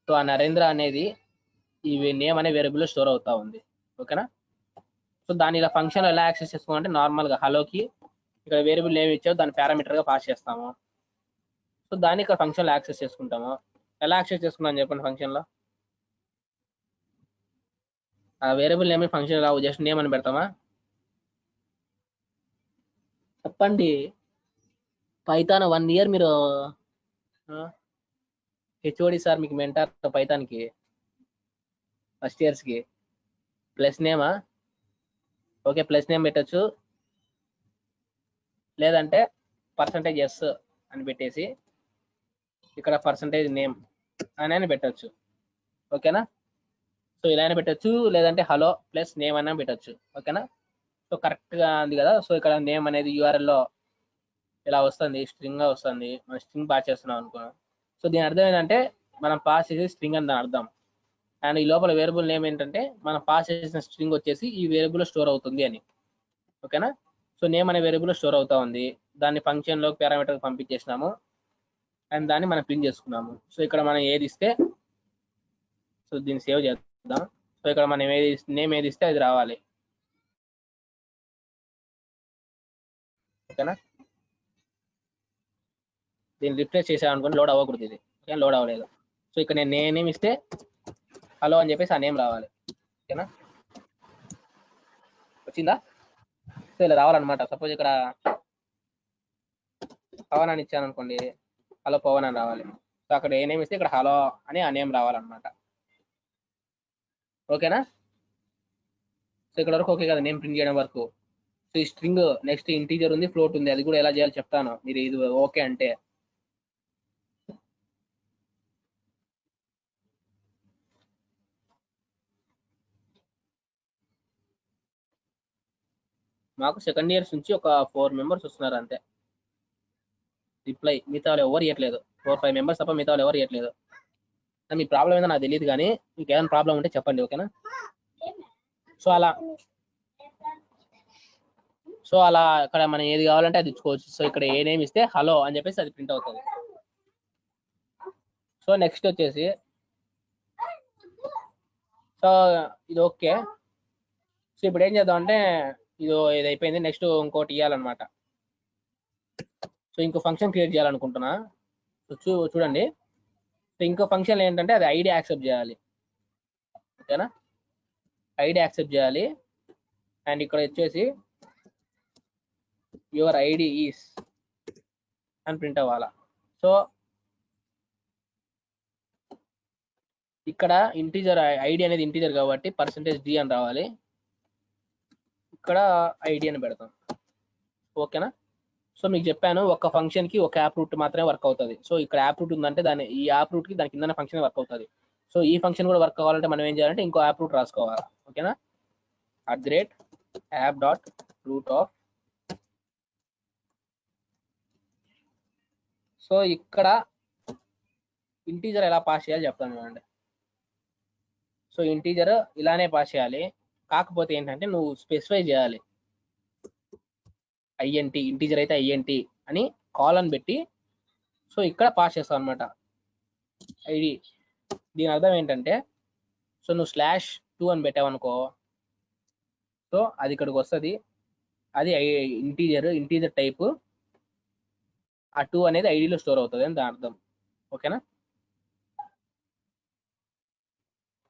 సో ఆ నరేంద్ర అనేది ఈ నేమ్ అనే వేరియబుల్ లో స్టోర్ అవుతా ఉంది. ఓకేనా? సో దాని ఇలా ఫంక్షన్ ఎలా యాక్సెస్ చేసుకోవాలంటే నార్మల్ గా హలోకి ఇక్కడ వేరియబుల్ నేమ్ ఇచ్చావు, దాని పారామీటర్ గా పాస్ చేస్తాము. సో దాన్ని ఇక్కడ ఫంక్షన్ లో యాక్సెస్ చేసుకుంటాము. ఎలా యాక్సెస్ చేసుకున్నాను చెప్పండి ఫంక్షన్ లో? ఆ వేరియబుల్ నేమ్ ఫంక్షన్ రావు, జస్ట్ నేమ్ అని పెడతామా? చెప్పండి. పైథాన్ 1 year మీరు హెచ్ఓడి సార్ మీకు మెంటార్ పైథాన్ కి ఫస్ట్ ఇయర్స్ కి ప్లస్ నేమా? ఓకే, ప్లస్ నేమ్ పెట్టచ్చు, లేదంటే %s అని పెట్టేసి ఇక్కడ పర్సంటేజ్ నేమ్ అని పెట్టచ్చు. ఓకేనా? సో ఇలా అయినా పెట్టచ్చు, లేదంటే హలో ప్లస్ నేమ్ అయినా పెట్టచ్చు. ఓకేనా? సో కరెక్ట్గా ఉంది కదా. సో ఇక్కడ నేమ్ అనేది యూఆర్ఎల్లో ఇలా వస్తుంది, స్ట్రింగ్గా వస్తుంది. మనం స్ట్రింగ్ పాస్ చేస్తున్నాం అనుకో. సో దీని అర్థం ఏంటంటే మనం పాస్ చేసే స్ట్రింగ్ అని దాని అర్థం. అండ్ ఈ లోపల వేరియబుల్ నేమ్ ఏంటంటే మనం పాస్ చేసిన స్ట్రింగ్ వచ్చేసి ఈ వేరియబుల్ స్టోర్ అవుతుంది అని. ఓకేనా? సో నేమ్ అనే వేరియబుల్ స్టోర్ అవుతా ఉంది. దాన్ని ఫంక్షన్లోకి పారామీటర్ పంపించేసినాము అండ్ దాన్ని మనం ప్రింట్ చేసుకున్నాము. సో ఇక్కడ మనం ఏది ఇస్తే, సో దీన్ని సేవ్ చేద్దాం. సో ఇక్కడ మనం నేమ్ ఏది ఇస్తే అది రావాలి. ఓకేనా? దీన్ని రిప్లేస్ చేసామనుకోండి లోడ్ అవ్వకూడదు, ఇది ఓకే లోడ్ అవ్వలేదు. సో ఇక్కడ నేను నేమ్ ఇస్తే హలో అని చెప్పేసి ఆ నేమ్ రావాలి. ఓకేనా? వచ్చిందా? సో ఇలా రావాలన్నమాట. సపోజ్ ఇక్కడ పవన్ అని ఇచ్చాను అనుకోండి, హలో పవన్ అని రావాలి. సో అక్కడ ఏ నేమ్ ఇస్తే ఇక్కడ హలో అని ఆ నేమ్ రావాలన్నమాట. ఓకేనా? సో ఇక్కడ వరకు ఓకే కదా, నేమ్ ప్రింట్ చేయడం వరకు. సో ఈ స్ట్రింగ్ నెక్స్ట్ ఇంటీజర్ ఉంది, ఫ్లోట్ ఉంది, అది కూడా ఎలా చేయాలో చెప్తాను మీరు ఇది ఓకే అంటే. మాకు సెకండ్ ఇయర్స్ నుంచి ఒక 4 మెంబర్స్ వస్తున్నారు అంతే రిప్లై. మిగతా వాళ్ళు ఎవరు ఇవ్వట్లేదు. 4-5 మెంబర్స్ తప్ప మిగతా వాళ్ళు ఎవరు ఇవ్వట్లేదు. మీ ప్రాబ్లం ఏదో నాకు తెలియదు, కానీ మీకు ఏదైనా ప్రాబ్లం ఉంటే చెప్పండి. ఓకేనా? సో అలా ఇక్కడ మనం ఏది కావాలంటే అది ఇచ్చుకోవచ్చు. సో ఇక్కడ ఏ నేమ్ ఇస్తే హలో అని చెప్పేసి అది ప్రింట్ అవుతుంది. సో నెక్స్ట్ వచ్చేసి సో ఇది ఓకే. సో ఇప్పుడు ఏం చేద్దాం అంటే ఇది అయిపోయింది. నెక్స్ట్ ఇంకోటి ఇవ్వాలన్నమాట. సో ఇంకో ఫంక్షన్ క్రియేట్ చేయాలనుకుంటున్నా. సో చూడండి, సో ఇంకో ఫంక్షన్ ఏంటంటే అది ఐడి యాక్సెప్ట్ చేయాలి. ఓకేనా? ఐడి యాక్సెప్ట్ చేయాలి అండ్ ఇక్కడ వచ్చేసి యువర్ ఐడి ఈస్ అని ప్రింట్ అవ్వాలా. సో ఇక్కడ ఇంటీజర్ ఐడి అనేది ఇంటీజర్ కాబట్టి %d అని రావాలి. ఇక్కడ ఐడి అని పెడతాం. ఓకేనా? సో మీకు చెప్పాను ఒక ఫంక్షన్ కి ఒక యాప్ రూట్ మాత్రమే వర్క్ అవుతుంది. సో ఇక్కడ యాప్ రూట్ ఉందంటే ఈ యాప్ రూట్ కి దాని కింద ఫంక్షన్ వర్క్ అవుతుంది. సో ఈ ఫంక్షన్ కూడా వర్క్ అవ్వాలంటే మనం ఏం చేయాలంటే ఇంకో యాప్ రూట్ రాసుకోవాలి. ఓకేనా? @app.root of. సో ఇక్కడ ఇంటీజర్ ఎలా పాస్ చేయాలి చెప్తాను చూడండి. సో ఇంటీజర్ ఇలానే పాస్ చేయాలి, కాకపోతే ఏంటంటే నువ్వు స్పెసిఫై చేయాలి. ఐఎన్టీ ఇంటీజర్ అయితే ఐఎన్టీ అని కాలన్ పెట్టి సో ఇక్కడ పాస్ చేస్తావు అనమాట ఐడి. దీని అర్థం ఏంటంటే సో నువ్వు /2 అని పెట్టావనుకో, సో అది ఇక్కడికి వస్తుంది. అది ఇంటీజర్ టైప్. ఆ 2 అనేది ఐడిలో స్టోర్ అవుతుంది అని దాని అర్థం. ఓకేనా?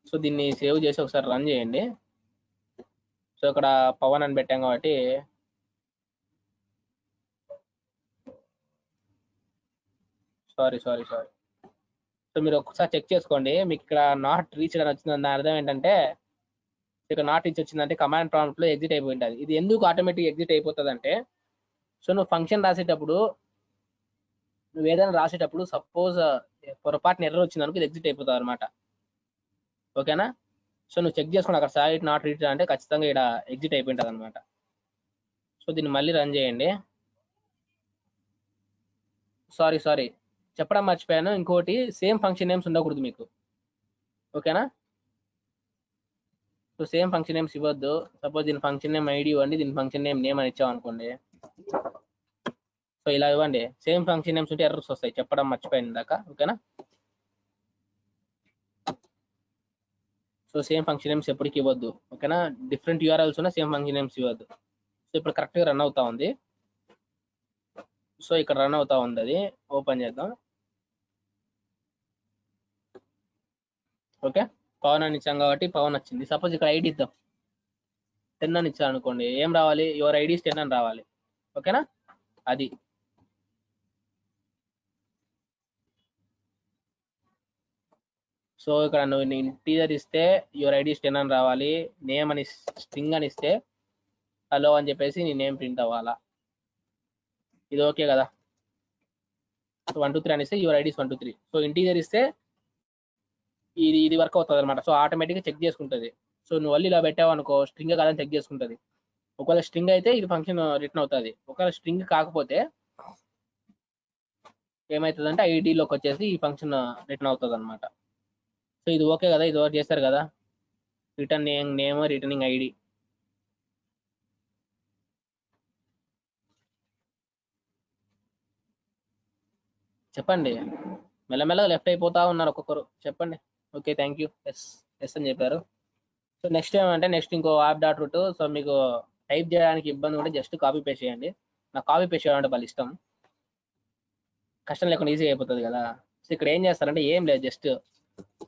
సో దీన్ని సేవ్ చేసి ఒకసారి రన్ చేయండి. సో ఇక్కడ పవన్ అని పెట్టాం కాబట్టి సారీ. సో మీరు ఒకసారి చెక్ చేసుకోండి. మీకు ఇక్కడ నాట్ రీచ్ అని వచ్చింది. దాని అర్థం ఏంటంటే ఇక్కడ నాట్ రీచ్ వచ్చిందంటే కమాండ్ ప్రాంప్ట్ లో ఎగ్జిట్ అయిపోయి ఉంటుంది. ఇది ఎందుకు ఆటోమేటిక్ ఎగ్జిట్ అయిపోతుంది అంటే సో నువ్వు ఫంక్షన్ రాసేటప్పుడు నువ్వు ఏదైనా రాసేటప్పుడు సపోజ్ పొరపాటున ఎర్రర్ వచ్చిందనుకో ఇది ఎగ్జిట్ అయిపోతుంది అనమాట. ఓకేనా? సో నువ్వు చెక్ చేసుకుని అక్కడ సైట్ నాట్ రీచ్ అంటే ఖచ్చితంగా ఇక్కడ ఎగ్జిట్ అయిపోయి ఉంటుంది అనమాట. సో దీన్ని మళ్ళీ రన్ చేయండి. సారీ చెప్పడం మర్చిపోయాను. ఇంకోటి సేమ్ ఫంక్షన్ నేమ్స్ ఉండకూడదు మీకు. ఓకేనా? సో సేమ్ ఫంక్షన్ నేమ్స్ ఇవ్వద్దు. సపోజ్ దీని ఫంక్షన్ నేమ్ ఐడి ఇవ్వండి, దీని ఫంక్షన్ నేమ్ అని ఇచ్చామనుకోండి. సో ఇలా ఇవ్వండి. సేమ్ ఫంక్షన్ నేమ్స్ ఉంటే ఎర్రర్స్ వస్తాయి, చెప్పడం మర్చిపోయాను ఇందాక. ఓకేనా? సో సేమ్ ఫంక్షన్ నేమ్స్ ఎప్పటికి ఇవ్వద్దు. ఓకేనా? డిఫరెంట్ యూఆర్ఎల్స్ ఉన్న సేమ్ ఫంక్షన్ నేమ్స్ ఇవ్వద్దు. సో ఇప్పుడు కరెక్ట్గా రన్ అవుతా ఉంది. సో ఇక్కడ రన్ అవుతా ఉంది, అది ఓపెన్ చేద్దాం. ఓకే, పవన్ అని ఇచ్చాం కాబట్టి పవన్ వచ్చింది. సపోజ్ ఇక్కడ ఐడి ఇద్దాం, 10 అని ఇచ్చాను అనుకోండి. ఏం రావాలి? యువర్ ఐడి 10 అని రావాలి. ఓకేనా? అది సో ఇక్కడ నువ్వు ఇంటీజర్ ఇస్తే యువర్ ఐడి 10 అని రావాలి. నేమ్ అని స్ట్రింగ్ అని ఇస్తే హలో అని చెప్పేసి నీ నేమ్ ప్రింట్ అవ్వాలా. ఇది ఓకే కదా? సో 1 2 3 అని ఇస్తే your ID is 1 2 3. So integer ఇస్తే ఇది వర్క్ అవుతుంది అనమాట. సో ఆటోమేటిక్గా చెక్ చేసుకుంటుంది. సో నువ్వు మళ్ళీ ఇలా పెట్టావు అనుకో స్ట్రింగ్ కాదని చెక్ చేసుకుంటుంది. ఒకవేళ స్ట్రింగ్ అయితే ఇది ఫంక్షన్ రిటర్న్ అవుతుంది. ఒకవేళ స్ట్రింగ్ కాకపోతే ఏమవుతుందంటే ఐడిలోకి వచ్చేసి ఈ ఫంక్షన్ రిటర్న్ అవుతుంది అనమాట. సో ఇది ఓకే కదా, ఇది వర్క్ చేస్తారు కదా. Return name returning ID. చెప్పండి, మెల్లమెల్లగా లెఫ్ట్ అయిపోతా ఉన్నారు ఒక్కొక్కరు. చెప్పండి. Okay, thank you. Yes yes అని చెప్పారు. సో నెక్స్ట్ ఏమంటే నెక్స్ట్ ఇంకో యాప్ డాట్ రూట్. సో మీకు టైప్ చేయడానికి ఇబ్బంది ఉంటే జస్ట్ కాపీ పేస్ట్ చేయండి. నాకు కాపీ పేస్ట్ చేయడం అంటే వాళ్ళు ఇష్టం, కష్టం లేకుండా ఈజీగా అయిపోతుంది కదా. సో ఇక్కడ ఏం చేస్తారంటే ఏం లేదు, జస్ట్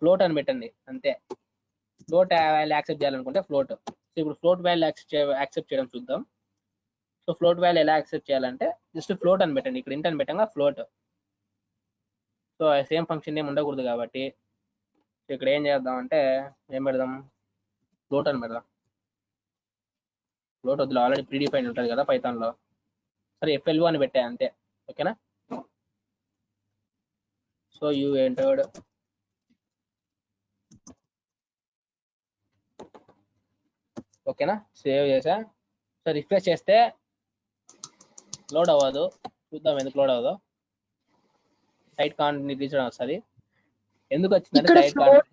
ఫ్లోట్ అని పెట్టండి అంతే. ఫ్లోట్ వాల్యూ యాక్సెప్ట్ చేయాలనుకుంటే ఫ్లోట్. సో ఇప్పుడు ఫ్లోట్ వాల్యూ యాక్సెప్ట్ చేయడం చూద్దాం. సో ఫ్లోట్ వాల్యూ ఎలా యాక్సెప్ట్ చేయాలంటే జస్ట్ ఫ్లోట్ అని పెట్టండి. ఇక్కడ ఇంట్ అని పెట్టంగా ఫ్లోట్. సో సేమ్ ఫంక్షన్ ఏమి ఉండకూడదు కాబట్టి సో ఇక్కడ ఏం చేద్దాం అంటే ఏం పెడదాం, ఫ్లోట్ అని పెడదాం. ఫ్లోట్ వద్దులో ఆల్రెడీ ప్రీడిఫైన్ ఉంటుంది కదా పైథాన్లో. సరే FLO అని పెట్టా అంతే. ఓకేనా. So you entered. ఓకేనా, సేవ్ చేసా. సో రిఫ్రెష్ చేస్తే లోడ్ అవ్వదు. చూద్దాం ఎందుకు లోడ్ అవ్వదు. సైట్ కాంట్ రీచ్ వస్తుంది. ఎందుకు వచ్చిందంటే ఇక్కడ సైట్ కాంట్.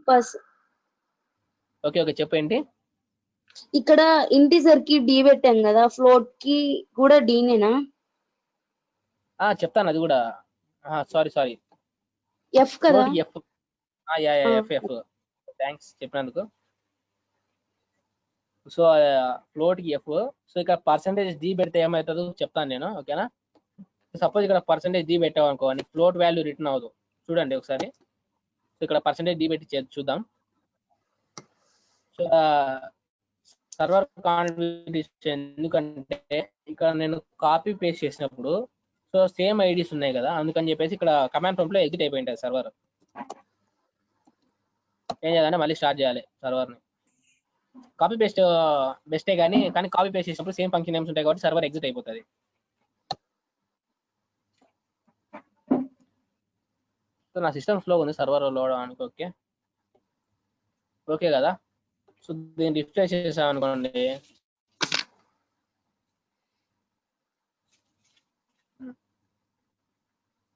బస్ ఓకే ఓకే చెప్పేంటి. ఇక్కడ ఇంటిజర్ కి డి పెట్టాం కదా, ఫ్లోట్ కి కూడా డీనేనా? చెప్తాను అది కూడా. సారీ ఎఫ్ కదా. ఎఫ్. ఎఫ్. థ్యాంక్స్ చెప్పినందుకు. సో ఫ్లోట్ కి ఎఫ్. సో ఇక్కడ %d పెడితే ఏమవుతుందో చెప్తాను నేను. ఓకేనా. సపోజ్ ఇక్కడ %d పెట్టావు అనుకో అని ఫ్లోట్ వాల్యూ రిటర్న్ అవ్వదు. చూడండి ఒకసారి. సో ఇక్కడ %d పెట్టి చూద్దాం. సో సర్వర్ కాన్ఫిగరేషన్ ఎందుకంటే ఇక్కడ నేను కాపీ పేస్ట్ చేసినప్పుడు సో సేమ్ ఐడీస్ ఉన్నాయి కదా, అందుకని చెప్పేసి ఇక్కడ కమాండ్ ప్రాంప్ట్ లో ఎగ్జిట్ అయిపోయింది సర్వర్. ఏం చేయాలంటే మళ్ళీ స్టార్ట్ చేయాలి సర్వర్ని. కాపీ పేస్ట్ బెస్టే కానీ కాపీ పేస్ట్ చేసినప్పుడు సేమ్ ఫంక్షన్ నేమ్స్ ఉంటాయి కాబట్టి సర్వర్ ఎగ్జిట్ అయిపోతుంది. సో నా సిస్టమ్ స్లో ఉంది సర్వర్ లోడ్ అనుకో. ఓకే ఓకే కదా. సో దీన్ని రిఫ్రెష్ చేసాం అనుకోండి,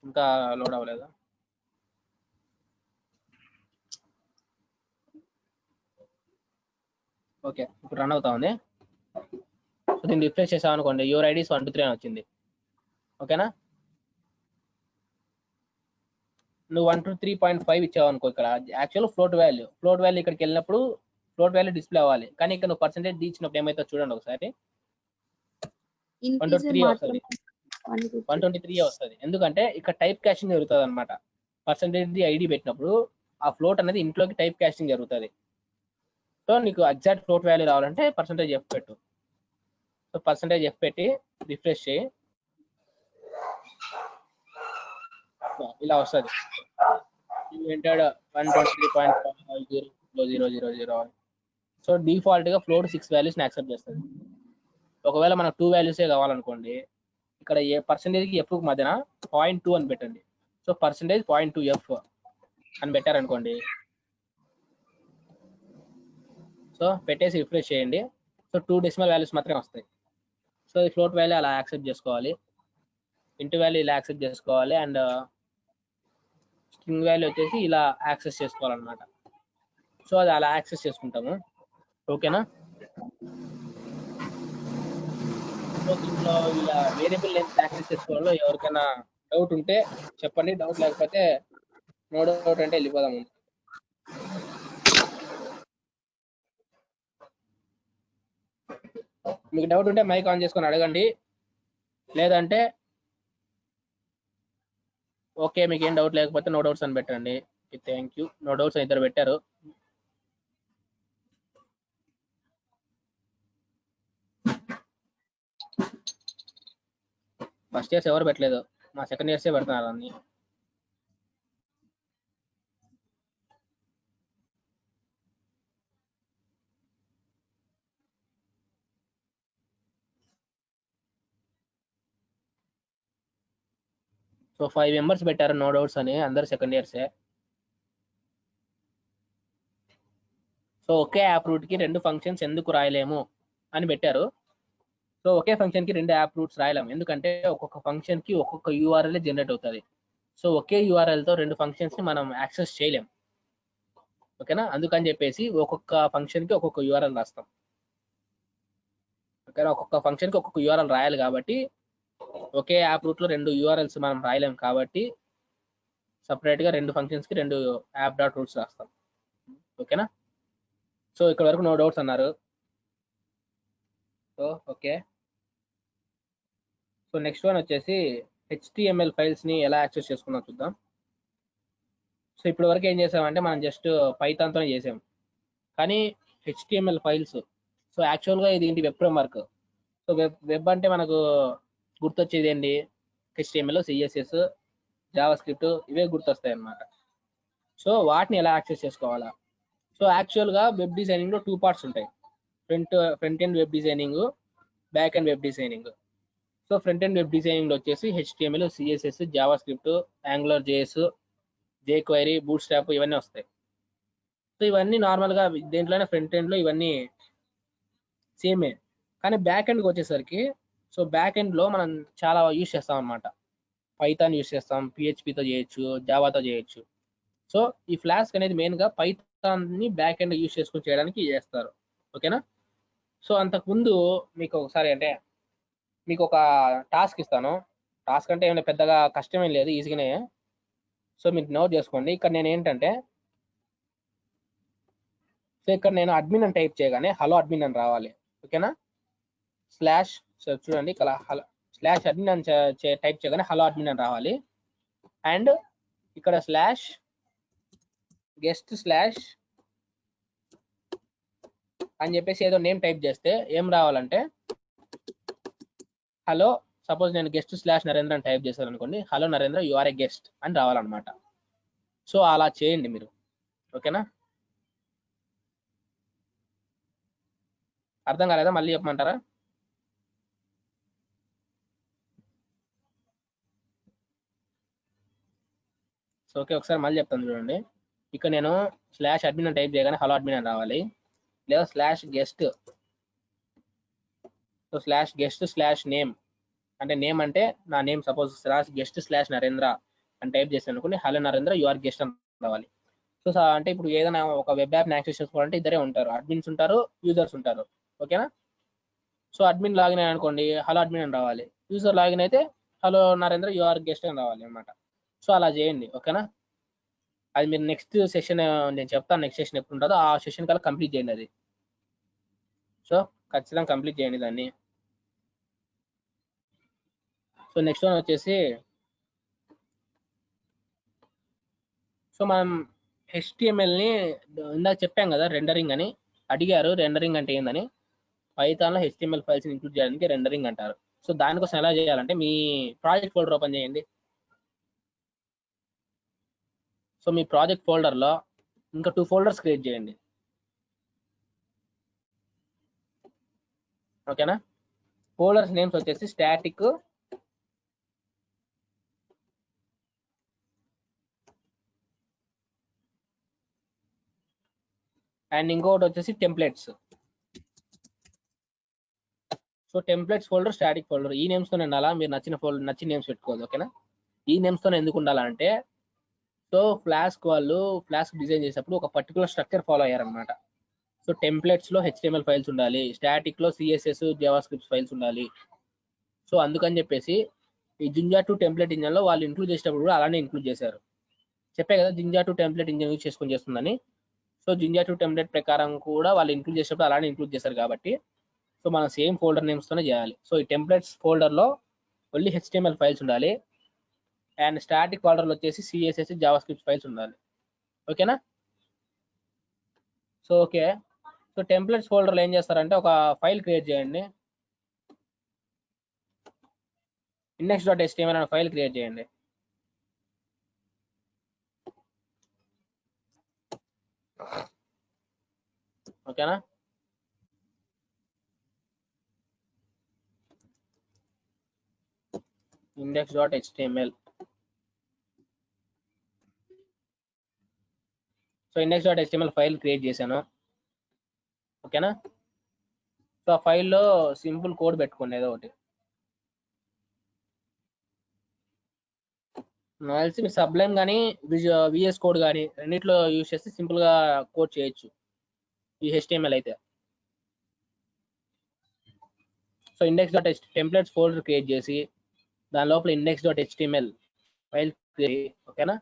ఇంకా లోడ్ అవ్వలేదు. ఓకే ఇప్పుడు రన్ అవుతా ఉంది. సో దీన్ని రిఫ్రెష్ చేసాం అనుకోండి, యువర్ ఐడీస్ 1 2 3 అని వచ్చింది. ఓకేనా. నువ్వు 123.5 ఇచ్చావు అనుకో, ఇక్కడ యాక్చువల్ ఫ్లోట్ వాల్యూ ఇక్కడికి వెళ్ళినప్పుడు ఫ్లోట్ వాల్యూ డిస్ప్లే అవ్వాలి, కానీ ఇక్కడ నువ్వు % ఇచ్చినప్పుడు ఏమైతే చూడండి ఒకసారి 123 వస్తుంది. 123 వస్తుంది ఎందుకంటే ఇక్కడ టైప్ కాస్టింగ్ జరుగుతుంది అనమాట. % ఐడి పెట్టినప్పుడు ఆ ఫ్లోట్ అనేది ఇంట్లోకి టైప్ కాస్టింగ్ జరుగుతుంది. సో నీకు ఎగ్జాక్ట్ ఫ్లోట్ వాల్యూ రావాలంటే %f పెట్టు. సో %f పెట్టి రిఫ్రెష్ చేయి, ఇలా వస్తుంది. ఎంటర్డ్ 123.500000. సో డిఫాల్ట్ గా ఫ్లోట్ 6 వాల్యూస్ యాక్సెప్ట్ చేస్తుంది. ఒకవేళ మనకు 2 వాల్యూసే కావాలనుకోండి, ఇక్కడ % కి f మధ్యన 0.2 అని పెట్టండి. సో %.2f అని పెట్టారనుకోండి. సో పెట్టేసి రిఫ్రెష్ చేయండి. సో 2 డెసిమల్ వాల్యూస్ మాత్రమే వస్తాయి. సో ఈ ఫ్లోట్ వాల్యూ అలా యాక్సెప్ట్ చేసుకోవాలి, ఇంటూ వాల్యూ ఇలా యాక్సెప్ట్ చేసుకోవాలి, అండ్ స్ట్రింగ్ వాల్యూ వచ్చేసి ఇలా యాక్సెస్ చేసుకోవాలన్నమాట. సో అది అలా యాక్సెస్ చేసుకుంటాము. ఓకేనా. సో దీంట్లో ఇలా వేరియబుల్ లెంత్ యాక్సెస్ చేసుకోవాలో ఎవరికైనా డౌట్ ఉంటే చెప్పండి, డౌట్ లేకపోతే నో డౌట్ అంటే వెళ్ళిపోదాము. మీకు డౌట్ ఉంటే మైక్ ఆన్ చేసుకొని అడగండి, లేదంటే ఓకే మీకు ఏం డౌట్ లేకపోతే నో డౌట్స్ అని పెట్టండి. Thank you. నో డౌట్స్ అని ఇద్దరు పెట్టారు. ఫస్ట్ ఇయర్స్ ఎవరు పెట్టలేదు, మా సెకండ్ ఇయర్సే పెడుతున్నారు అన్ని. సో 5 మెంబర్స్ పెట్టారు నో డౌట్స్ అని, అందరు సెకండ్ ఇయర్సే. సో ఒకే యాప్ రూట్కి 2 ఫంక్షన్స్ ఎందుకు రాయలేము అని పెట్టారు. సో ఒకే ఫంక్షన్కి 2 యాప్ రూట్స్ రాయలేము, ఎందుకంటే ఒక్కొక్క ఫంక్షన్కి ఒక్కొక్క యూఆర్ఎల్ జనరేట్ అవుతుంది. సో ఒకే యూఆర్ఎల్తో 2 ఫంక్షన్స్ని మనం యాక్సెస్ చేయలేం. ఓకేనా, అందుకని చెప్పేసి ఒక్కొక్క ఫంక్షన్కి ఒక్కొక్క యూఆర్ఎల్ రాస్తాం. ఓకేనా, ఒక్కొక్క ఫంక్షన్కి ఒక్కొక్క యూఆర్ఎల్ రాయాలి కాబట్టి ఒకే యాప్ రూట్లో 2 యూఆర్ఎల్స్ మనం రాయలేం కాబట్టి సపరేట్గా 2 ఫంక్షన్స్కి 2 యాప్ డాట్ రూట్స్ రాస్తాం. ఓకేనా, సో ఇక్కడ వరకు నో డౌట్స్ అన్నారు. So okay, so next one వచ్చేసి HTML ఫైల్స్ని ఎలా యాక్సెస్ చేసుకుందాం చూద్దాం. సో ఇప్పటి వరకు ఏం చేసామంటే మనం జస్ట్ పైథాన్తోనే చేసాం, కానీ HTML ఫైల్స్, సో యాక్చువల్గా ఇది ఏంటి, వెబ్ ఫ్రేమ్వర్క్. సో వెబ్ అంటే మనకు గుర్తొచ్చేది ఏంటి, HTML, CSS, జావా స్క్రిప్ట్, ఇవే గుర్తొస్తాయి అన్నమాట. సో వాటిని ఎలా యాక్సెస్ చేసుకోవాలా? సో యాక్చువల్గా వెబ్ డిజైనింగ్లో 2 పార్ట్స్ ఉంటాయి, front end web designing, back end web designing. So front end web డిజైనింగ్లో వచ్చేసి HTML, CSS, JavaScript, Angular JS, jQuery, bootstrap ఇవన్నీ వస్తాయి. సో ఇవన్నీ నార్మల్గా దేంట్లోనే ఫ్రంట్ ఎండ్లో ఇవన్నీ సేమే. కానీ బ్యాక్ ఎండ్కి వచ్చేసరికి, సో బ్యాక్ ఎండ్లో మనం చాలా యూస్ చేస్తాం అనమాట. పైథాన్ యూస్ చేస్తాం, PHPతో చేయొచ్చు, జావాతో చేయొచ్చు. సో ఈ ఫ్లాస్క్ అనేది మెయిన్గా పైథాన్ని బ్యాక్ ఎండ్ యూస్ చేసుకుని చేయడానికి చేస్తారు. ఓకేనా, సో అంతకుముందు మీకు ఒకసారి అంటే మీకు ఒక టాస్క్ ఇస్తాను. టాస్క్ అంటే ఏమైనా పెద్దగా కష్టమేం లేదు, ఈజీగానే. సో మీరు నోట్ చేసుకోండి. ఇక్కడ నేను ఏంటంటే, సో ఇక్కడ నేను అడ్మిన్ అని టైప్ చేయగానే హలో అడ్మిన్ అని రావాలి. ఓకేనా, స్లాష్, సో చూడండి ఇక్కడ హలో స్లాష్ అడ్మిన్ అని టైప్ చేయగానే హలో అడ్మిన్ అని రావాలి. అండ్ ఇక్కడ స్లాష్ గెస్ట్ స్లాష్ అని చెప్పేసి ఏదో నేమ్ టైప్ చేస్తే ఏం రావాలంటే, హలో, సపోజ్ నేను గెస్ట్ స్లాష్ నరేంద్ర అని టైప్ చేశాను అనుకోండి, hello Narendra you are a guest అని రావాలన్నమాట. సో అలా చేయండి మీరు. ఓకేనా, అర్థం కాలేదా? మళ్ళీ చెప్పమంటారా? సో ఓకే, ఒకసారి మళ్ళీ చెప్తాను చూడండి. ఇక్కడ నేను స్లాష్ అడ్మిన్ అని టైప్ చేయగానే హలో అడ్మిన్ అని రావాలి, లేదా slash guest, so slash guest slash name, అంటే నేమ్ అంటే నా name, suppose slash guest slash Narendra అని టైప్ చేశాను అనుకోండి, hello Narendra you are guest అని రావాలి. సో అంటే ఇప్పుడు ఏదైనా ఒక వెబ్ యాప్ని యాక్సెస్ చేసుకోవాలంటే ఇద్దరే ఉంటారు, అడ్మిన్స్ ఉంటారు, యూజర్స్ ఉంటారు. ఓకేనా, సో అడ్మిన్ లాగిన్ అయ్యి అనుకోండి హలో అడ్మిన్ అని రావాలి, యూజర్ లాగిన్ అయితే hello Narendra you are guest అని రావాలి అనమాట. సో అలా చేయండి. ఓకేనా, అది మీరు నెక్స్ట్ సెషన్ నేను చెప్తాను, నెక్స్ట్ సెషన్ ఎప్పుడు ఉంటుందో ఆ సెషన్ కల్లా కంప్లీట్ చేయండి అది. సో ఖచ్చితంగా కంప్లీట్ చేయండి దాన్ని. సో నెక్స్ట్ వన్ వచ్చేసి, సో మనం HTMLని ఇందాక చెప్పాం కదా రెండరింగ్ అని, అడిగారు రెండరింగ్ అంటే ఏందని. పైథాన్లో HTML ఫైల్స్ని ఇంక్లూడ్ చేయడానికి రెండరింగ్ అంటారు. సో దానికోసం ఎలా చేయాలంటే, మీ ప్రాజెక్ట్ ఫోల్డర్ ఓపెన్ చేయండి. సో మీ ప్రాజెక్ట్ ఫోల్డర్లో ఇంకా 2 ఫోల్డర్స్ క్రియేట్ చేయండి. ఓకేనా, ఫోల్డర్స్ నేమ్స్ వచ్చేసి స్టాటిక్, అండ్ ఇంకొకటి వచ్చేసి templates. So templates folder, static folder, ఈ నేమ్స్తో ఉండాలా. మీరు నచ్చిన నేమ్స్ పెట్టుకోవాలి. ఓకేనా, ఈ నేమ్స్తో ఎందుకు ఉండాలంటే, సో ఫ్లాస్క్ వాళ్ళు ఫ్లాస్క్ డిజైన్ చేసేటప్పుడు ఒక పర్టికులర్ స్ట్రక్చర్ ఫాలో అయ్యారనమాట. సో టెంప్లెట్స్లో HTML ఫైల్స్ ఉండాలి, స్టాటిక్లో CSS జావా స్క్రిప్ట్ ఫైల్స్ ఉండాలి. సో అందుకని చెప్పేసి ఈ జింజా 2 టెంప్లెట్ ఇంజన్లో వాళ్ళు ఇంక్లూడ్ చేసేటప్పుడు కూడా అలానే ఇంక్లూడ్ చేశారు. చెప్పే కదా జింజా 2 టెంప్లెట్ ఇంజన్ యూజ్ చేసుకొని చేస్తుందని. సో జింజా 2 టెంప్లెట్ ప్రకారం కూడా వాళ్ళు ఇంక్లూడ్ చేసేటప్పుడు అలానే ఇంక్లూడ్ చేశారు కాబట్టి, సో మనం సేమ్ ఫోల్డర్ నేమ్స్తోనే చేయాలి. సో ఈ టెంప్లెట్స్ ఫోల్డర్లో ఓన్లీ HTML ఫైల్స్ ఉండాలి, అండ్ స్టాటిక్ ఫోల్డర్లో వచ్చేసి CSS జావా స్క్రిప్ట్ ఫైల్స్ ఉండాలి. ఓకేనా, సో ఓకే, సో టెంప్లెట్స్ ఫోల్డర్లో ఏం చేస్తారంటే ఒక ఫైల్ క్రియేట్ చేయండి, index.html అనే ఫైల్ క్రియేట్ చేయండి. ఓకేనా, index.html index.html ఫైల్ క్రియేట్ చేశాను. ఓకేనా? సో ఆ ఫైల్లో సింపుల్ కోడ్ పెట్టుకోండి ఏదో ఒకటి. నాకు తెలిసి మీ సబ్లైమ్ కానీ విఎస్ కోడ్ కానీ రెండిట్లో యూజ్ చేస్తే సింపుల్గా కోడ్ చేయొచ్చు ఈ HTML అయితే. సో index.టెంప్లెట్స్ ఫోల్డర్ క్రియేట్ చేసి దాని లోపల index.html ఫైల్ క్రియేట్. ఓకేనా?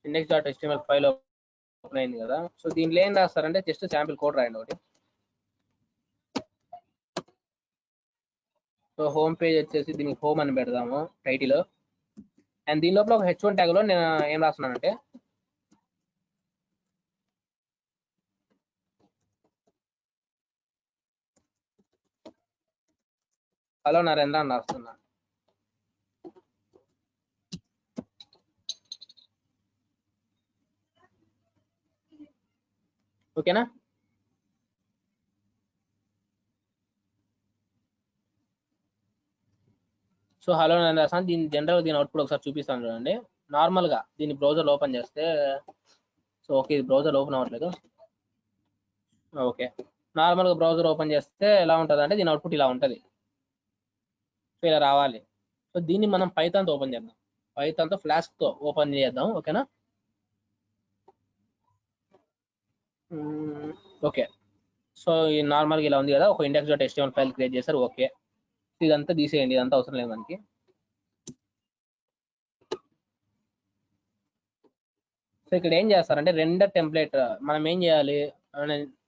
index.html ఫైల్ ఓపెన్ అయింది కదా. సో దీనిలో ఏం రాస్తారంటే జస్ట్ శాంపిల్ కోడ్ రాయండి ఒకటి. సో హోమ్ పేజ్ వచ్చేసి దీనికి హోమ్ అని పెడదాము టైటిల్. అండ్ దీని లోపల ఒక H1 ట్యాగ్ లో నేను ఏం రాస్తున్నానంటే హలో నరేంద్ర అని రాస్తున్నా. ఓకేనా? సో హలో నరేంద్ర రాస్తాను. దీని అవుట్పుట్ ఒకసారి చూపిస్తాను చూడండి. నార్మల్గా దీన్ని బ్రౌజర్ ఓపెన్ చేస్తే సో ఓకే ఇది బ్రౌజర్ ఓపెన్ అవ్వట్లేదు. ఓకే నార్మల్గా బ్రౌజర్ ఓపెన్ చేస్తే ఎలా ఉంటుంది అంటే దీని అవుట్పుట్ ఇలా ఉంటుంది. సో ఇలా రావాలి. సో దీన్ని మనం పైథాన్తో ఓపెన్ చేద్దాం. పైథాన్తో ఫ్లాస్క్తో ఓపెన్ చేద్దాం. ఓకేనా? ఓకే సో ఈ నార్మల్గా ఇలా ఉంది కదా. ఒక index.html ఫైల్ క్రియేట్ చేశారు. ఓకే ఇదంతా తీసేయండి, ఇదంతా అవసరం లేదు మనకి. సో ఇక్కడ ఏం చేస్తారంటే రెండర్ టెంప్లెట్ మనం ఏం చేయాలి,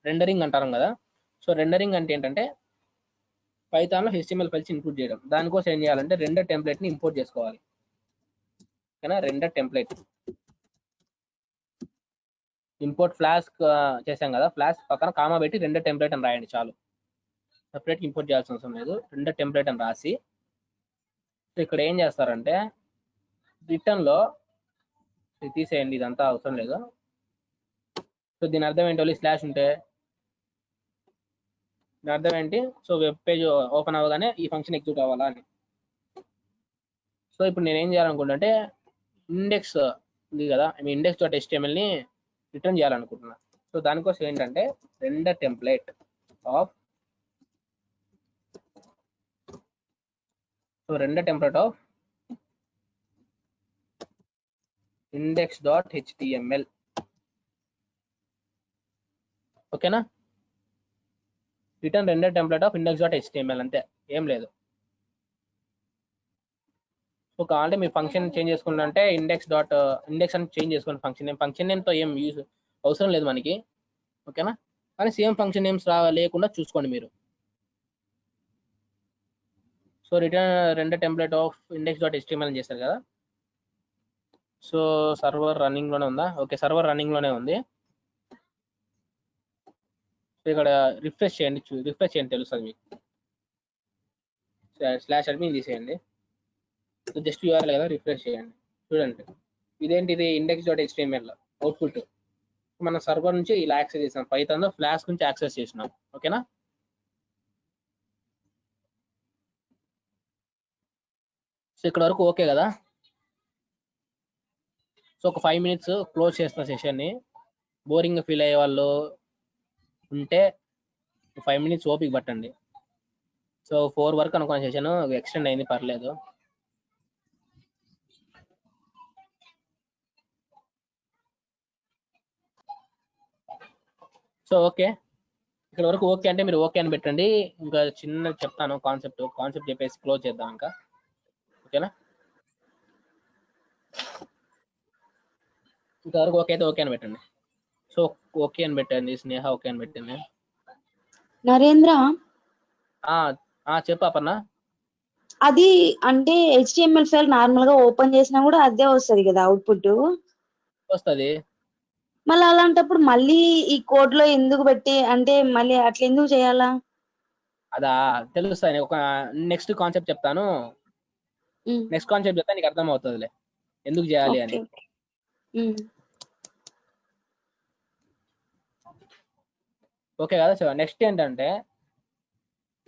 రెండరింగ్ అంటారు కదా. సో రెండరింగ్ అంటే ఏంటంటే పైథాన్లో HTML ఫైల్స్ ఇంక్లూడ్ చేయడం. దానికోసం ఏం చేయాలంటే రెండర్ టెంప్లెట్ని ఇంపోర్ట్ చేసుకోవాలి. ఓకేనా? రెండర్ టెంప్లెట్ ఇంపోర్ట్ ఫ్లాస్క్ చేసాం కదా. ఫ్లాస్క్ పక్కన కామా పెట్టి రెండర్ టెంప్లెట్ అని రాయండి చాలు. సపరేట్ ఇంపోర్ట్ చేయాల్సిన అవసరం లేదు. రెండర్ టెంప్లెట్ అని రాసి సో ఇక్కడ ఏం చేస్తారంటే రిటర్న్లో తీసేయండి, ఇదంతా అవసరం లేదు. సో దీని అర్థం ఏంటి, స్లాష్ ఉంటే దీని అర్థం ఏంటి, సో వెబ్ పేజ్ ఓపెన్ అవ్వగానే ఈ ఫంక్షన్ ఎగ్జిక్యూట్ అవ్వాలా అని. సో ఇప్పుడు నేను ఏం చేయాలనుకుంటే ఇండెక్స్ ఉంది కదా, index.htmlని రిటర్న్ చేయాలనుకుంటున్నా. సో దానికోసం ఏంటంటే రెండర్ టెంప్లెట్ ఆఫ్ index.html. ఓకేనా? Return render template of index.html అంతే, ఏం లేదు. సో కావాలంటే మీ ఫంక్షన్ చేంజ్ చేసుకుంటే ఇండెక్స్ అని చేంజ్ చేసుకోండి. ఫంక్షన్ నేమ్తో ఏం యూజ్ అవసరం లేదు మనకి. ఓకేనా? కానీ సేమ్ ఫంక్షన్ నేమ్స్ లేకుండా చూసుకోండి మీరు. So return render template of index.html అని చేస్తారు కదా. సో సర్వర్ రన్నింగ్ లోనే ఉందా? ఓకే సర్వర్ రన్నింగ్ లోనే ఉంది. సో ఇక్కడ రిఫ్రెష్ చేయండి తెలుస్తుంది మీకు. స్లాష్ అడ్మిన్ తీసేయండి. సో జస్ట్ URL కదా, రిఫ్రెష్ చేయండి. చూడండి ఇదేంటిది index.html అవుట్పుట్ మన సర్వర్ నుంచి ఇలా యాక్సెస్ చేసాం. పైథాన్లో ఫ్లాస్క్ నుంచి యాక్సెస్ చేసినాం. ఓకేనా? సో ఇక్కడ వరకు ఓకే కదా. సో ఒక 5 minutes క్లోజ్ చేస్తున్న సెషన్ని. బోరింగ్ ఫీల్ అయ్యే వాళ్ళు ఉంటే 5 minutes ఓపిక పట్టండి. సో 4 వరకు అనుకున్న సెషన్ ఎక్స్టెండ్ అయింది, పర్లేదు. సో ఓకే ఇక్కడ వరకు ఓకే అంటే మీరు ఓకే అని పెట్టండి. ఇంకా చిన్న చెప్తాను కాన్సెప్ట్ చెప్పేసి క్లోజ్ చేద్దాం ఇంకా. ఓకేనా? ఇంతవరకు ఓకే అయితే ఓకే అని పెట్టండి. సో ఓకే అని పెట్టండి. స్నేహ ఓకే అని పెట్టండి. నరేంద్ర చెప్పు అపర్ణ. అది అంటే HTML ఫైల్ నార్మల్ గా ఓపెన్ చేసినా కూడా అదే వస్తుంది కదా అవుట్పుట్ వస్తుంది. మళ్ళీ అలాంటప్పుడు మళ్ళీ ఈ కోడ్ లో ఎందుకు పెట్టి అంటే మళ్ళీ అట్లా ఎందుకు చేయాలా? అదా తెలుస్తాయి. ఒక నెక్స్ట్ కాన్సెప్ట్ చెప్తాను. నెక్స్ట్ కాన్సెప్ట్ చెప్తా నీకు అర్థం అవుతుందిలే ఎందుకు చేయాలి అని. ఓకే కదా. సో నెక్స్ట్ ఏంటంటే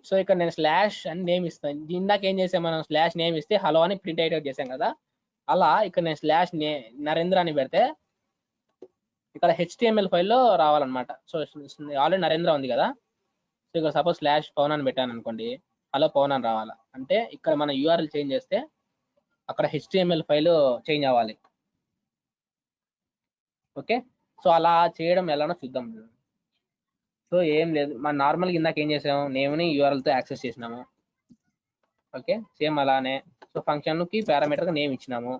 సో ఇక్కడ నేను స్లాష్ అని నేమ్ ఇస్తాను. ఇందాక ఏం చేసాం మనం, స్లాష్ నేమ్ ఇస్తే హలో అని ప్రింట్ అయ్యేటట్టు చేసాం కదా. అలా ఇక్కడ నేను స్లాష్ నరేంద్ర అని పెడితే ఇక్కడ HTML ఫైల్లో రావాలన్నమాట. సో ఆల్రెడీ నరేంద్ర ఉంది కదా, సో ఇక్కడ సపోజ్ స్లాష్ పవన్ అని పెట్టాను అనుకోండి, హలో పవన్ అని రావాలా. అంటే ఇక్కడ మన URL చేంజ్ చేస్తే అక్కడ HTML ఫైల్ చేంజ్ అవ్వాలి. ఓకే, సో అలా చేయడం ఎలానో చూద్దాం. సో ఏం లేదు, మన నార్మల్గా ఇందాక ఏం చేసాము, నేమ్ని URLతో యాక్సెస్ చేసినాము. ఓకే, సేమ్ అలానే సో ఫంక్షన్కి పారామీటర్గా నేమ్ ఇచ్చినాము.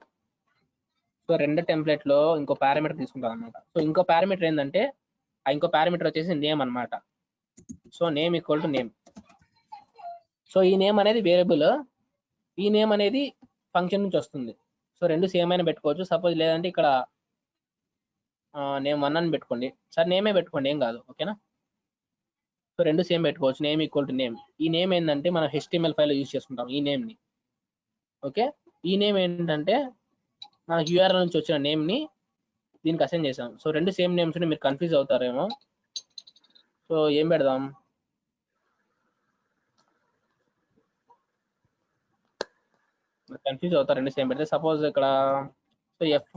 సో రెండు టెంప్లెట్లో ఇంకో పారామీటర్ తీసుకుంటాం అనమాట. సో ఇంకో పారామీటర్ ఏంటంటే ఆ ఇంకో పారామీటర్ వచ్చేసి నేమ్ అనమాట. So name equal to name. So ఈ నేమ్ అనేది వేరియబుల్, ఈ నేమ్ అనేది ఫంక్షన్ నుంచి వస్తుంది. సో రెండు సేమ్ అయినా పెట్టుకోవచ్చు. సపోజ్ లేదంటే ఇక్కడ నేమ్ 1 అని పెట్టుకోండి, సరే నేమే పెట్టుకోండి, ఏం కాదు. ఓకేనా, సో రెండు సేమ్ పెట్టుకోవచ్చు. Name equal to name. ఈ నేమ్ ఏంటంటే మనం HTML ఫైల్ యూజ్ చేసుకుంటాం ఈ నేమ్ని. ఓకే, ఈ నేమ్ ఏంటంటే మనకి URL నుంచి వచ్చిన నేమ్ని దీనికి అసైన్ చేసాం. సో రెండు సేమ్ నేమ్స్ మీరు కన్ఫ్యూజ్ అవుతారేమో. సో ఏం పెడదాం, కన్ఫ్యూజ్ అవుతారు రెండు సేమ్ పెడితే. సపోజ్ ఇక్కడ సో ఎఫ్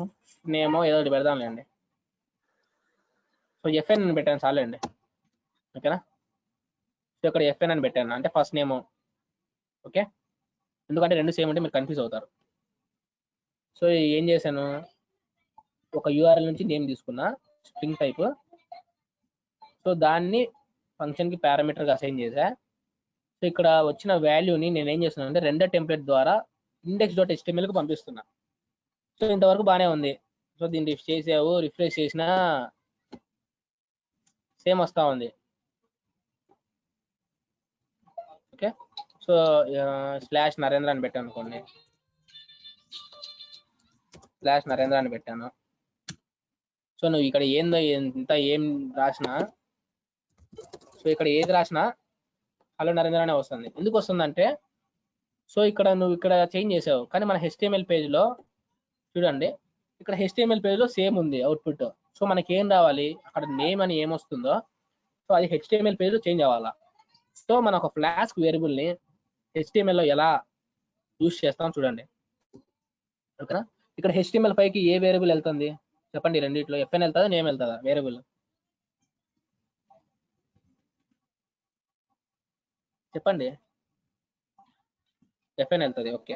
నేమో ఏదో ఒకటి పెడదాంలేండి. సో FN అని పెట్టాను చాలండి. ఓకేనా, సో ఇక్కడ FN అని పెట్టాను అంటే ఫస్ట్ నేమ్. ఓకే, ఎందుకంటే రెండు సేమ్ అంటే మీరు కన్ఫ్యూజ్ అవుతారు. సో ఏం చేశాను, ఒక URL నుంచి నేమ్ తీసుకున్నా స్ట్రింగ్ టైప్. సో దాన్ని ఫంక్షన్కి పారామీటర్గా అసైన్ చేశా. సో ఇక్కడ వచ్చిన వాల్యూని నేను ఏం చేస్తున్నాను అంటే రెండర్ టెంప్లెట్ ద్వారా index.htmlకి పంపిస్తున్నా. సో ఇంతవరకు బాగానే ఉంది. సో దీన్ని చేసావు, రిఫ్రెష్ చేసినా సేమ్ వస్తూ ఉంది. ఓకే, సో స్లాష్ నరేంద్ర అని పెట్టాను అనుకోండి, స్లాష్ నరేంద్ర అని పెట్టాను. సో నువ్వు ఇక్కడ ఏందో ఎంత ఏం రాసినా, సో ఇక్కడ ఏది రాసినా హలో నరేంద్ర అనే వస్తుంది. ఎందుకు వస్తుందంటే సో ఇక్కడ నువ్వు ఇక్కడ చేంజ్ చేసావు, కానీ మన HTML పేజ్లో చూడండి, ఇక్కడ HTML పేజ్లో సేమ్ ఉంది అవుట్పుట్. సో మనకి ఏం రావాలి, అక్కడ నేమ్ అని ఏమొస్తుందో సో అది HTML పేజ్లో చేంజ్ అవ్వాలా. సో మన ఒక ఫ్లాస్క్ వేరియబుల్ని HTMLలో ఎలా యూజ్ చేస్తాం చూడండి. ఓకేనా, ఇక్కడ HTML5కి ఏ వేరియబుల్ వెళ్తుంది చెప్పండి, రెండిట్లో FN వెళ్తుందా నేమ్ వెళ్తుందా వేరియబుల్ చెప్పండి. FN వెళ్తుంది. ఓకే,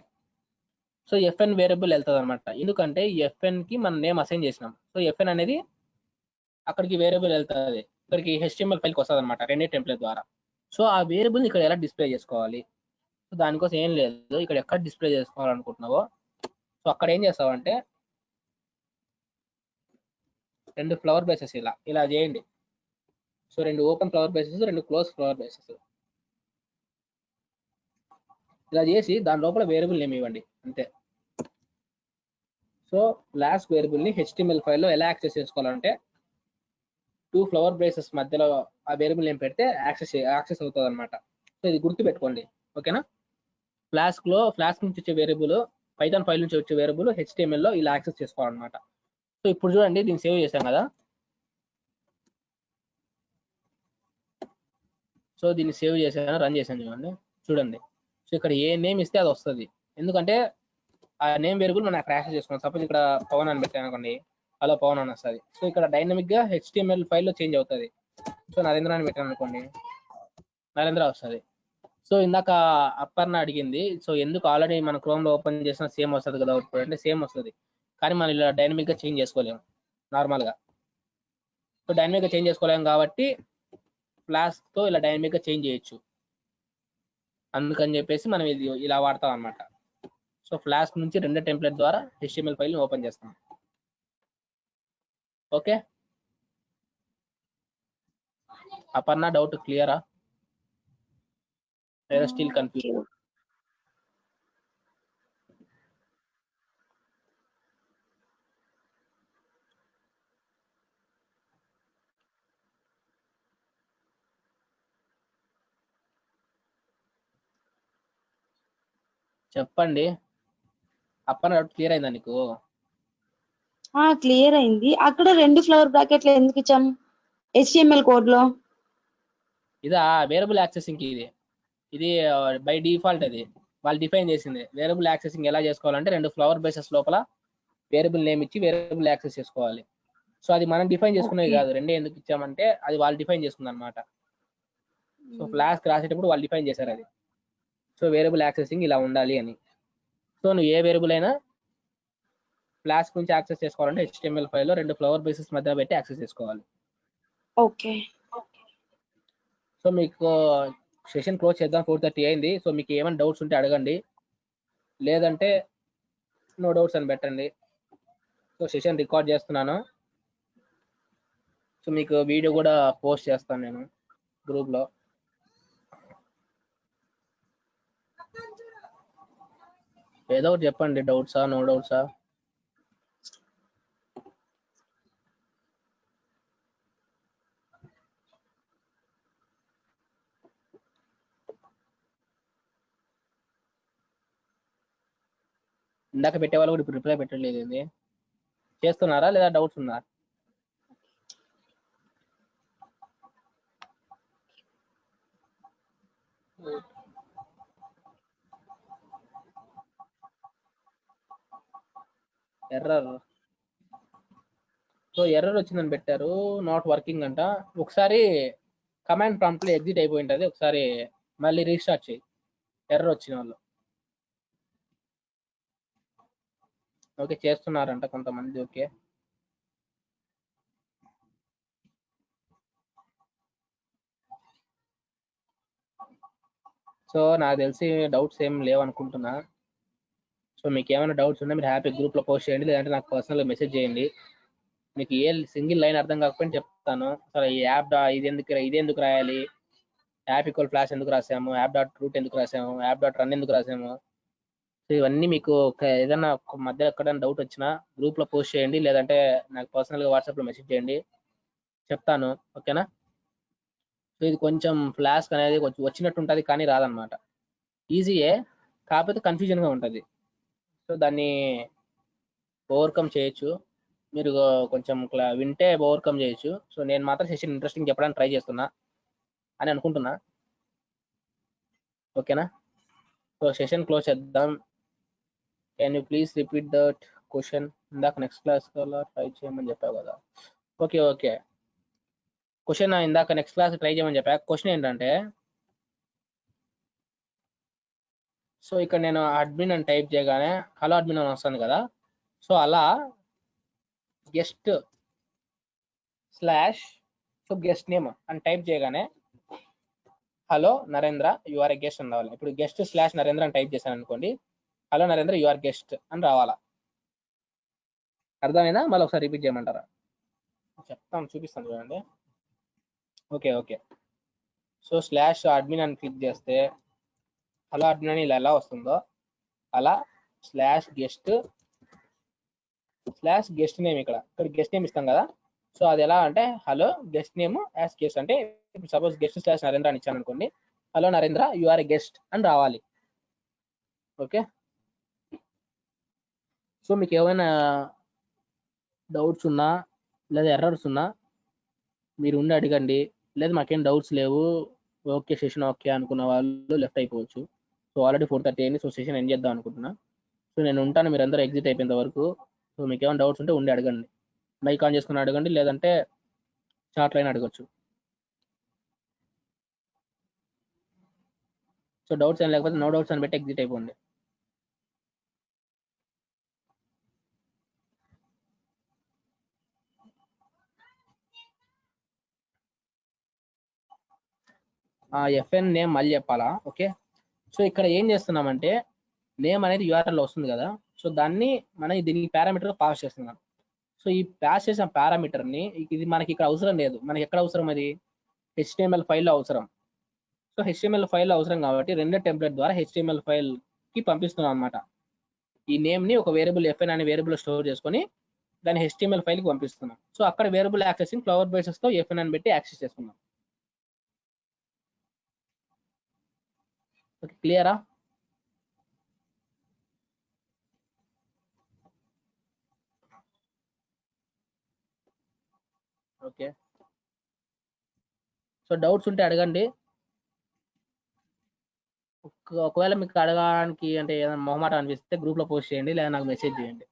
సో FN వేరియబుల్ వెళ్తుంది అనమాట. ఎందుకంటే FNకి మనం నేమ్ అసైన్ చేసినాం. సో FN అనేది అక్కడికి వేరియబుల్ వెళ్తుంది, ఇక్కడికి HTML ఫైల్కి వస్తుంది అనమాట రెండే టెంప్లెట్ ద్వారా. సో ఆ వేరియబుల్ని ఇక్కడ ఎలా డిస్ప్లే చేసుకోవాలి, సో దానికోసం ఏం లేదు, ఇక్కడ ఎక్కడ డిస్ప్లే చేసుకోవాలనుకుంటున్నావో సో అక్కడ ఏం చేస్తావంటే రెండు ఫ్లవర్ బేసెస్ ఇలా చేయండి. సో రెండు ఓపెన్ ఫ్లవర్ బేసెస్, రెండు క్లోజ్ ఫ్లవర్ బేసెస్ ఇలా చేసి దాని లోపల వేరియబుల్ నేమ్ ఇవ్వండి అంతే. సో లాస్ట్ వేరియబుల్ని HTML ఫైల్లో ఎలా యాక్సెస్ చేసుకోవాలంటే 2 ఫ్లవర్ బేసెస్ మధ్యలో ఆ వేరియబుల్ నేమ్ పెడితే యాక్సెస్ అవుతుంది అనమాట. సో ఇది గుర్తు పెట్టుకోండి. ఓకేనా, ఫ్లాస్క్ నుంచి వచ్చే వేరియబుల్, పైథాన్ ఫైల్ నుంచి వచ్చే వేరియబుల్ HTMLలో ఇలా యాక్సెస్ చేసుకోవాలన్నమాట. సో ఇప్పుడు చూడండి, దీన్ని సేవ్ చేశాం కదా. సో దీన్ని సేవ్ చేశాను, రన్ చేశాను చూడండి. సో ఇక్కడ ఏ నేమ్ ఇస్తే అది వస్తుంది, ఎందుకంటే ఆ నేమ్ వేరియబుల్ మనం అక్కడ యాక్సెస్ చేసుకున్నాం. సపోజ్ ఇక్కడ పవన్ అని పెట్టాను అనుకోండి, హలో పవన్ అని వస్తుంది. సో ఇక్కడ డైనమిక్గా HTML ఫైల్లో చేంజ్ అవుతుంది. సో నరేంద్ర అని పెట్టాను అనుకోండి, నరేంద్ర వస్తుంది. సో ఇందాక అప్పర్ణ అడిగింది, సో ఎందుకు ఆల్రెడీ మన క్రోమ్లో ఓపెన్ చేసిన సేమ్ వస్తుంది కదా అవుట్పుట్ అంటే, సేమ్ వస్తుంది, కానీ మనం ఇలా డైనమిక్గా చేంజ్ చేసుకోలేము నార్మల్గా. సో డైనమిక్గా చేంజ్ చేసుకోలేము కాబట్టి ఫ్లాస్క్తో ఇలా డైనమిక్గా చేంజ్ చేయొచ్చు, అందుకని చెప్పేసి మనం ఇది ఇలా వాడతాం అనమాట. సో ఫ్లాస్క్ నుంచి రెండో టెంప్లెట్ ద్వారా HTML ఫైల్ని ఓపెన్ చేస్తాం. ఓకే, అపర్ణ డౌట్ క్లియరా లేదా స్టిల్ కన్ఫ్యూజ్? చెప్పండి, అపర్ణ డౌట్ క్లియర్ అయిందా నీకు? క్లియర్ అయింది. అక్కడ 2 ఫ్లవర్ బ్రాకెట్లు ఎందుకు ఇచ్చాం HTML కోడ్ లో? ఇదా వేరియబుల్ యాక్సెసింగ్, ఇది బై డిఫాల్ట్ అది వాళ్ళు డిఫైన్ చేసింది. వేరియబుల్ యాక్సెసింగ్ ఎలా చేసుకోవాలంటే 2 ఫ్లవర్ బేసెస్ లోపల వేరియబుల్ నేమ్ ఇచ్చి వేరియబుల్ యాక్సెస్ చేసుకోవాలి. సో అది మనం డిఫైన్ చేసుకునేది Okay. కాదు, రెండే ఎందుకు ఇచ్చామంటే అది వాళ్ళు డిఫైన్ చేసుకుంది అనమాట. సో ఫ్లాస్క్ రాసేటప్పుడు వాళ్ళు డిఫైన్ చేశారు అది. సో వేరియబుల్ యాక్సెసింగ్ ఇలా ఉండాలి అని. సో నువ్వు ఏ వేరియబుల్ అయినా ఫ్లాస్క్ నుంచి యాక్సెస్ చేసుకోవాలంటే HTML ఫైల్లో 2 ఫ్లవర్ బేసెస్ మధ్య పెట్టి యాక్సెస్ చేసుకోవాలి. ఓకే. సో మీకు సెషన్ క్లోజ్ చేద్దాం, 4:30 అయింది. సో మీకు ఏమైనా డౌట్స్ ఉంటే అడగండి, లేదంటే నో డౌట్స్ అని పెట్టండి. సో సెషన్ రికార్డ్ చేస్తున్నాను. సో మీకు వీడియో కూడా పోస్ట్ చేస్తాను నేను గ్రూప్లో. ఏదో ఒకటి చెప్పండి, డౌట్సా నో డౌట్సా? ఇందాక పెట్టే వాళ్ళు కూడా ఇప్పుడు రిప్లై పెట్టలేదు. ఏంది చేస్తున్నారా లేదా డౌట్స్ ఉందా? ఎర్రర్. సో ఎర్రర్ వచ్చిందని పెట్టారు, నాట్ వర్కింగ్ అంట. ఒకసారి కమాండ్ ప్రాంప్ట్లో ఎగ్జిట్ అయిపోయి ఉంటుంది, ఒకసారి మళ్ళీ రీస్టార్ట్ చేయి ఎర్రర్ వచ్చిన వాళ్ళు. ఓకే చేస్తున్నారంట కొంతమంది. ఓకే సో నాకు తెలిసి డౌట్స్ ఏం లేవు అనుకుంటున్నా. సో మీకు ఏమైనా డౌట్స్ ఉన్నా మీరు హ్యాపీ గ్రూప్లో పోస్ట్ చేయండి, లేదంటే నాకు పర్సనల్గా మెసేజ్ చేయండి. మీకు ఏ సింగిల్ లైన్ అర్థం కాకపోయినా చెప్తాను. సరే ఈ యాప్ ఇది ఎందుకు రాయాలి, యాప్ ఈక్వల్ ఫ్లాష్ ఎందుకు రాసాము, యాప్ డాట్ రూట్ ఎందుకు రాసాము, యాప్ డాట్ రన్ ఎందుకు రాసాము, సో ఇవన్నీ మీకు ఏదైనా మధ్య ఎక్కడైనా డౌట్ వచ్చినా గ్రూప్లో పోస్ట్ చేయండి, లేదంటే నాకు పర్సనల్గా వాట్సాప్లో మెసేజ్ చేయండి, చెప్తాను. ఓకేనా? సో ఇది కొంచెం ఫ్లాస్క్ అనేది వచ్చినట్టు ఉంటుంది కానీ రాదనమాట. ఈజీయే, కాకపోతే కన్ఫ్యూజన్గా ఉంటుంది. సో దాన్ని ఓవర్కమ్ చేయొచ్చు, మీరు కొంచెం వింటే ఓవర్కమ్ చేయొచ్చు. సో నేను మాత్రం సెషన్ ఇంట్రెస్టింగ్ చెప్పడానికి ట్రై చేస్తున్నా అని అనుకుంటున్నా. ఓకేనా? సో సెషన్ క్లోజ్ చేద్దాం. Can you please repeat that question? ఇందాక నెక్స్ట్ క్లాస్ ట్రై చేయమని చెప్పావు కదా. ఓకే ఓకే, క్వశ్చన్ ఇందాక నెక్స్ట్ క్లాస్ ట్రై చేయమని చెప్పా. క్వశ్చన్ ఏంటంటే, సో ఇక్కడ నేను అడ్మిన్ అని టైప్ చేయగానే హలో అడ్మిన్ అని వస్తుంది కదా. సో అలా guest slash so guest name అని టైప్ చేయగానే hello Narendra you are a guest అని రావాలి. ఇప్పుడు గెస్ట్ స్లాష్ నరేంద్ర అని టైప్ చేశాను అనుకోండి, hello Narendra you are guest అని రావాలా. అర్థమైందా? మళ్ళీ ఒకసారి రిపీట్ చేయమంటారా? చెప్తాను, చూపిస్తాను చూడండి. Okay okay, so slash admin అని క్లిక్ చేస్తే హలో అడ్మిన్ అని ఇలా ఎలా వస్తుందో అలా స్లాష్ గెస్ట్ నేమ్, ఇక్కడ గెస్ట్ నేమ్ ఇస్తాం కదా. సో అది ఎలా అంటే hello guest name as guest, అంటే ఇప్పుడు సపోజ్ గెస్ట్ స్లాష్ నరేంద్ర అని ఇచ్చాను అనుకోండి, hello Narendra you are a guest అని రావాలి. ఓకే, సో మీకు ఏమైనా డౌట్స్ ఉన్నా లేదా ఎర్రర్స్ ఉన్నా మీరు ఉండి అడగండి, లేదా మాకేం డౌట్స్ లేవు ఓకే సెషన్ ఓకే అనుకున్న వాళ్ళు లెఫ్ట్ అయిపోవచ్చు. సో ఆల్రెడీ 4:30 అయింది, సో సెషన్ ఎండ్ చేద్దాం అనుకుంటున్నా. సో నేను ఉంటాను, మీరు అందరూ ఎగ్జిట్ అయిపోయేంత వరకు. సో మీకు ఏమైనా డౌట్స్ ఉంటే ఉండి అడగండి, మైక్ ఆన్ చేసుకుని అడగండి, లేదంటే చాట్ లైన్ అడగచ్చు. సో డౌట్స్ ఏం లేకపోతే నో డౌట్స్ అని పెట్టి ఎగ్జిట్ అయిపోండి. ఎఫ్ఎన్ నేమ్ మళ్ళీ చెప్పాలా? ఓకే, సో ఇక్కడ ఏం చేస్తున్నామంటే నేమ్ అనేది యూఆర్ఎల్ వస్తుంది కదా, సో దాన్ని మనం దీనికి పారామీటర్ పాస్ చేస్తున్నాం. సో ఈ పాస్ చేసిన పారామీటర్ని ఇది మనకి ఇక్కడ అవసరం లేదు, మనకి ఎక్కడ అవసరం, అది HTML ఫైల్లో అవసరం. సో HTML ఫైల్లో అవసరం కాబట్టి రెండో టెంప్లెట్ ద్వారా HTML ఫైల్కి పంపిస్తున్నాం అనమాట. ఈ నేమ్ని ఒక వేరియబుల్ ఎఫ్ఎన్ అనే వేరియబుల్ స్టోర్ చేసుకొని దాన్ని HTML ఫైల్కి పంపిస్తున్నాం. సో అక్కడ వేరియబుల్ యాక్సెసింగ్ ఫ్లవర్ బేసెస్తో ఎఫ్ఎన్ అని పెట్టి యాక్సెస్ చేసుకున్నాం. ఓకే, క్లియరా? ఓకే, సో డౌట్స్ ఉంటే అడగండి. ఒకవేళ మీకు అడగడానికి అంటే ఏదైనా మొహమాట అనిపిస్తే గ్రూప్లో పోస్ట్ చేయండి, లేదా నాకు మెసేజ్ చేయండి.